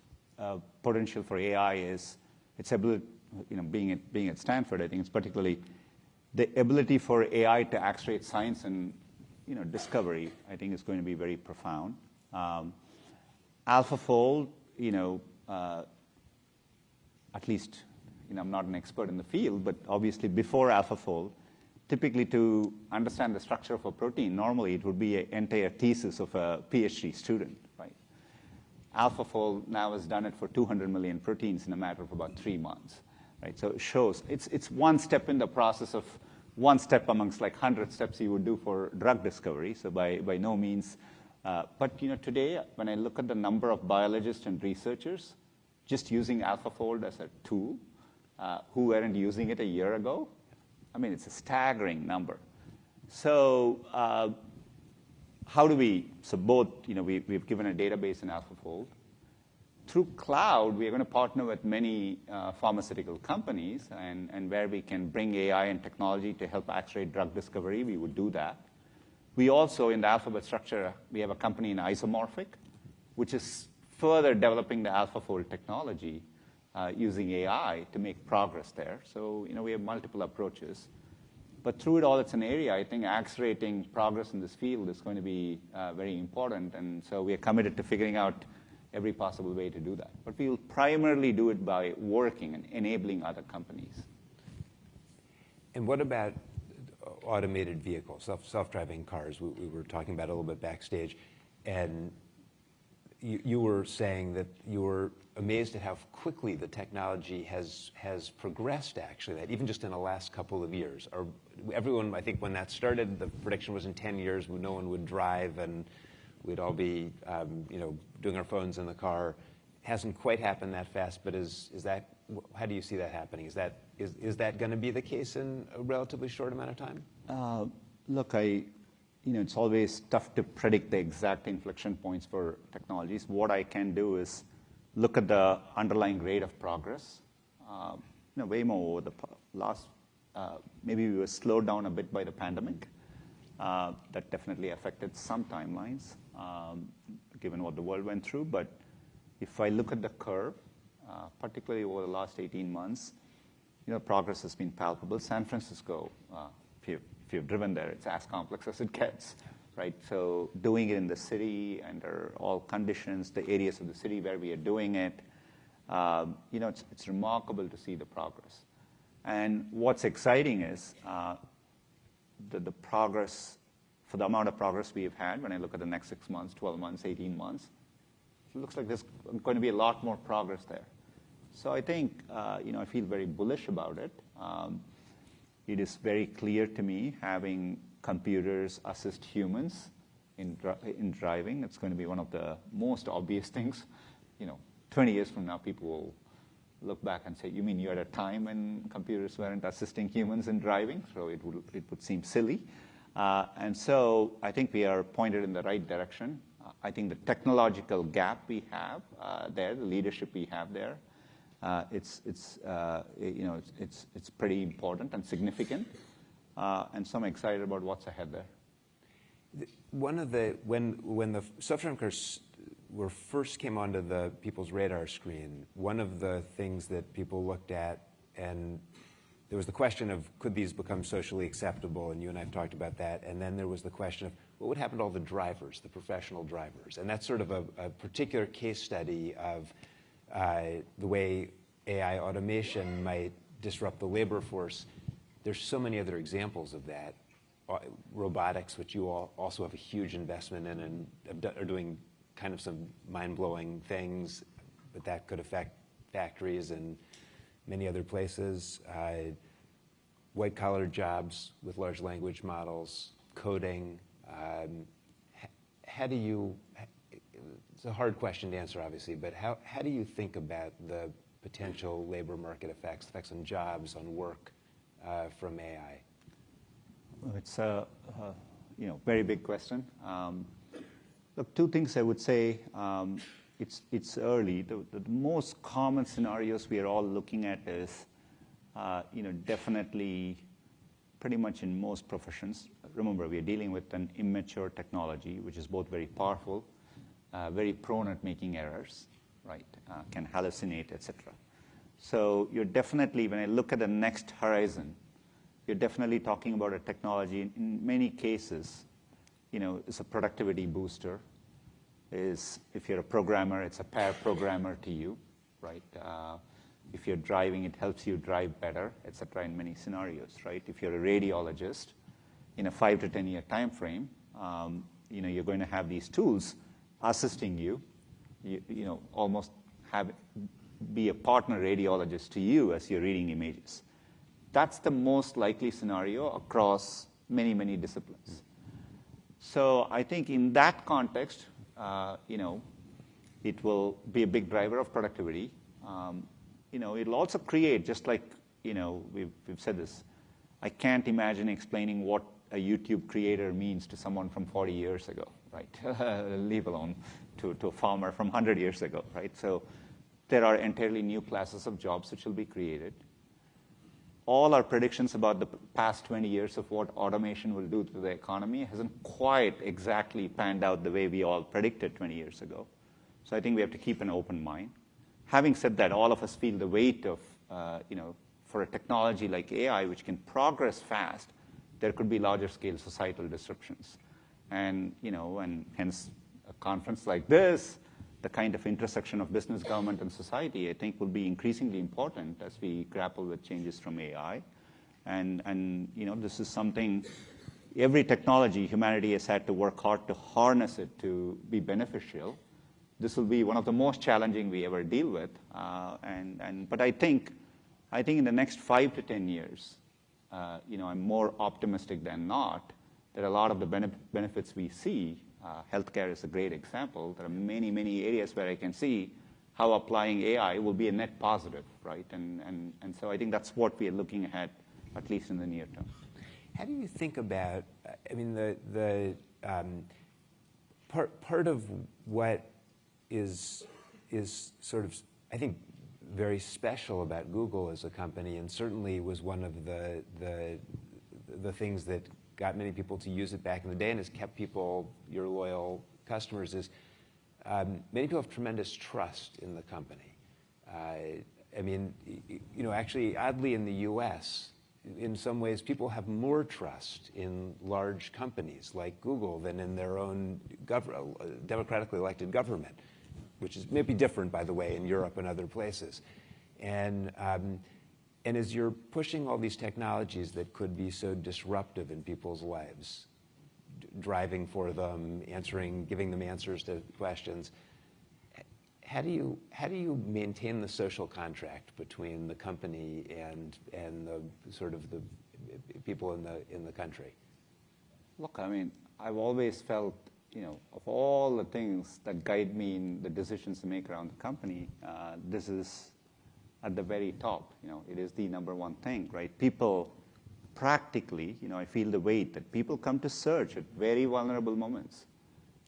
potential for AI is its ability. Being at Stanford, I think it's particularly the ability for AI to accelerate science and discovery. I think is going to be very profound. AlphaFold. At least, I'm not an expert in the field, but obviously before AlphaFold, typically to understand the structure of a protein, normally it would be an entire thesis of a PhD student, right? AlphaFold now has done it for 200 million proteins in a matter of about 3 months, right? So it shows it's one step in the process of one step amongst like 100 steps you would do for drug discovery. So by no means. But today, when I look at the number of biologists and researchers just using AlphaFold as a tool, who weren't using it a year ago, I mean, it's a staggering number. So how do we? So both, we've given a database in AlphaFold. Through cloud, we are going to partner with many pharmaceutical companies, and where we can bring AI and technology to help accelerate drug discovery, we would do that. We also, in the Alphabet structure, we have a company in Isomorphic, which is further developing the AlphaFold technology using AI to make progress there. So, we have multiple approaches. But through it all, it's an area, I think, accelerating progress in this field is going to be very important. And so we are committed to figuring out every possible way to do that. But we will primarily do it by working and enabling other companies. And what about automated vehicles, self-driving cars? We were talking about it a little bit backstage, and you were saying that you were amazed at how quickly the technology has progressed, actually, that even just in the last couple of years. Everyone, I think when that started, the prediction was in 10 years no one would drive and we'd all be doing our phones in the car. Hasn't quite happened that fast, but how do you see that happening? Is that going to be the case in a relatively short amount of time? Look, it's always tough to predict the exact inflection points for technologies. What I can do is look at the underlying rate of progress. Waymo over the last, maybe we were slowed down a bit by the pandemic. That definitely affected some timelines, given what the world went through. But if I look at the curve, particularly over the last 18 months, progress has been palpable. San Francisco, if you've driven there, it's as complex as it gets, right? So doing it in the city under all conditions, the areas of the city where we are doing it, It's remarkable to see the progress. And what's exciting is the progress, for the amount of progress we've had, when I look at the next 6 months, 12 months, 18 months, it looks like there's going to be a lot more progress there. So I think, I feel very bullish about it. It is very clear to me having computers assist humans in driving. It's going to be one of the most obvious things. 20 years from now, people will look back and say, you mean you're at a time when computers weren't assisting humans in driving? So it would seem silly. And so I think we are pointed in the right direction. I think the technological gap we have there, the leadership we have there, it's pretty important and significant. And so I'm excited about what's ahead there. When the self-driving first came onto the people's radar screen, one of the things that people looked at, and there was the question of could these become socially acceptable, and you and I have talked about that, and then there was the question of what would happen to all the drivers, the professional drivers, and that's sort of a particular case study of the way AI automation might disrupt the labor force. There's so many other examples of that. Robotics, which you all also have a huge investment in and are doing kind of some mind-blowing things, but that could affect factories and many other places. White-collar jobs with large language models, coding. How do you, it's a hard question to answer, obviously, but how do you think about the potential labor market effects on jobs, on work from AI? Well, it's a very big question. Look, two things I would say. It's early. The most common scenarios we are all looking at is, definitely pretty much in most professions. Remember, we are dealing with an immature technology, which is both very powerful, very prone at making errors, right? Can hallucinate, et cetera. So you're definitely, when I look at the next horizon, you're definitely talking about a technology, in many cases, is a productivity booster. If you're a programmer, it's a pair programmer to you, right? If you're driving, it helps you drive better, et cetera, in many scenarios, right? If you're a radiologist, in a 5 to 10 year time frame, you're going to have these tools assisting you, almost be a partner radiologist to you as you're reading images. That's the most likely scenario across many, many disciplines. So I think in that context, it will be a big driver of productivity. It'll also create, just like, we've said this, I can't imagine explaining what a YouTube creator means to someone from 40 years ago, right? Leave alone to a farmer from 100 years ago, right? So there are entirely new classes of jobs which will be created. All our predictions about the past 20 years of what automation will do to the economy hasn't quite exactly panned out the way we all predicted 20 years ago. So I think we have to keep an open mind. Having said that, all of us feel the weight of, for a technology like AI, which can progress fast, there could be larger scale societal disruptions. And, and hence a conference like this, the kind of intersection of business, government, and society, I think will be increasingly important as we grapple with changes from AI. And this is something, every technology, humanity has had to work hard to harness it to be beneficial. This will be one of the most challenging we ever deal with. But I think in the next 5 to 10 years, I'm more optimistic than not that a lot of the benefits we see, healthcare is a great example. There are many, many areas where I can see how applying AI will be a net positive, right? And so I think that's what we are looking at least in the near term. How do you think about, the part of what is sort of, I think, very special about Google as a company, and certainly was one of the things that got many people to use it back in the day and has kept people, your loyal customers, is many people have tremendous trust in the company. Actually, oddly in the US, in some ways, people have more trust in large companies like Google than in their own democratically elected government. which is maybe different, by the way, in Europe and other places. And as you're pushing all these technologies that could be so disruptive in people's lives, driving for them, giving them answers to questions, how do you maintain the social contract between the company and the sort of the people in the country? Look, I mean, I've always felt, of all the things that guide me in the decisions to make around the company, this is at the very top. It is the number one thing, right? People practically, I feel the weight that people come to search at very vulnerable moments.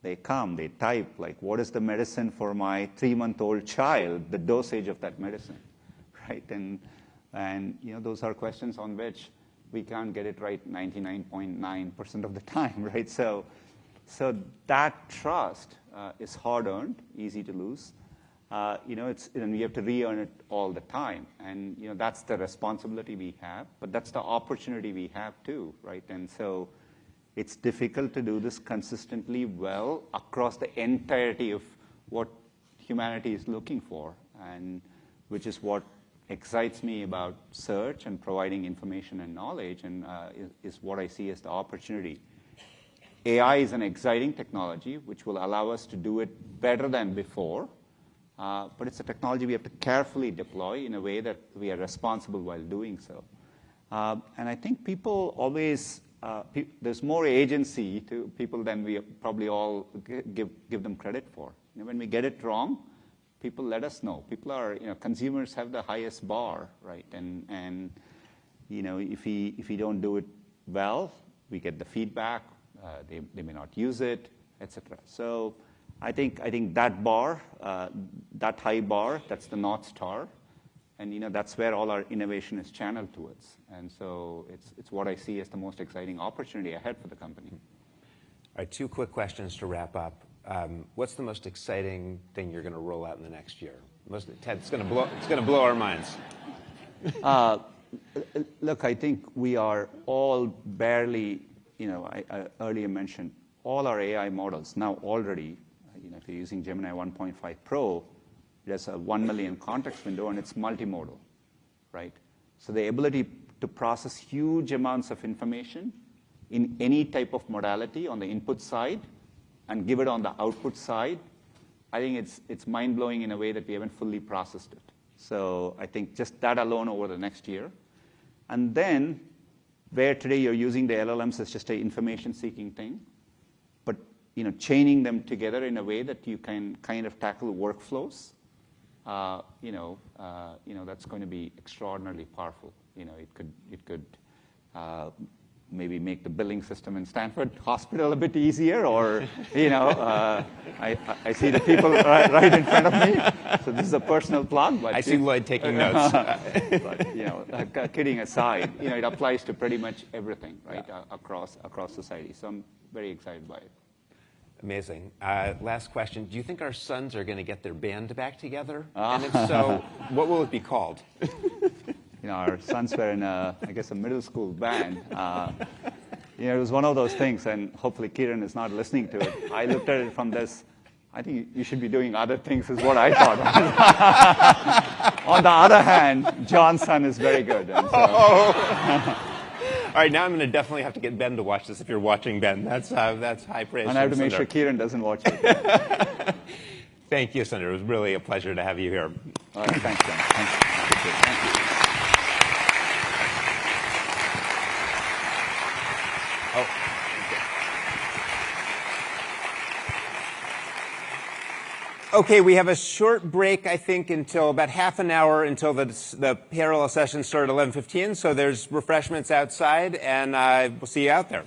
They come, they type, like, what is the medicine for my 3-month-old child, the dosage of that medicine, right? And those are questions on which we can't get it right 99.9% of the time, right? So that trust is hard-earned, easy to lose. And we have to re-earn it all the time. And, that's the responsibility we have, but that's the opportunity we have too, right? And so it's difficult to do this consistently well across the entirety of what humanity is looking for, and which is what excites me about search and providing information and knowledge, and is what I see as the opportunity. AI is an exciting technology which will allow us to do it better than before, but it's a technology we have to carefully deploy in a way that we are responsible while doing so. And I think people always, there's more agency to people than we probably all give them credit for. When we get it wrong, people let us know. People are, consumers have the highest bar, right? And if we don't do it well, we get the feedback. They may not use it, etc. So I think that bar, that high bar, that's the North Star, and that's where all our innovation is channeled towards. And so it's what I see as the most exciting opportunity ahead for the company. All right, 2 quick questions to wrap up. What's the most exciting thing you're going to roll out in the next year? Ted, it's going to blow our minds. Look, I think we are all barely, I earlier mentioned, all our AI models now already, if you're using Gemini 1.5 Pro, it has a 1 million context window, and it's multimodal, right? So the ability to process huge amounts of information in any type of modality on the input side and give it on the output side, I think it's mind-blowing in a way that we haven't fully processed it. So I think just that alone over the next year. And then, where today you're using the LLMs as just an information-seeking thing, but chaining them together in a way that you can kind of tackle workflows, that's going to be extraordinarily powerful. It could maybe make the billing system in Stanford Hospital a bit easier, or I see the people right in front of me. So this is a personal plug. But I see Lloyd taking notes. But, kidding aside, it applies to pretty much everything, right, across society. So I'm very excited by it. Amazing. Last question. Do you think our sons are going to get their band back together? And if so, what will it be called? Our sons were in, a middle school band. It was one of those things, and hopefully Kieran is not listening to it. I looked at it from this, I think you should be doing other things, is what I thought. On the other hand, John's son is very good. And so. All right, now I'm going to definitely have to get Ben to watch this if you're watching, Ben. That's high praise. And I have to make sure Kieran doesn't watch it. Thank you, Sundar. It was really a pleasure to have you here. All right, thanks, John. Thank you. Okay, we have a short break, I think, until about half an hour until the parallel session start at 11:15. So there's refreshments outside, and we'll see you out there.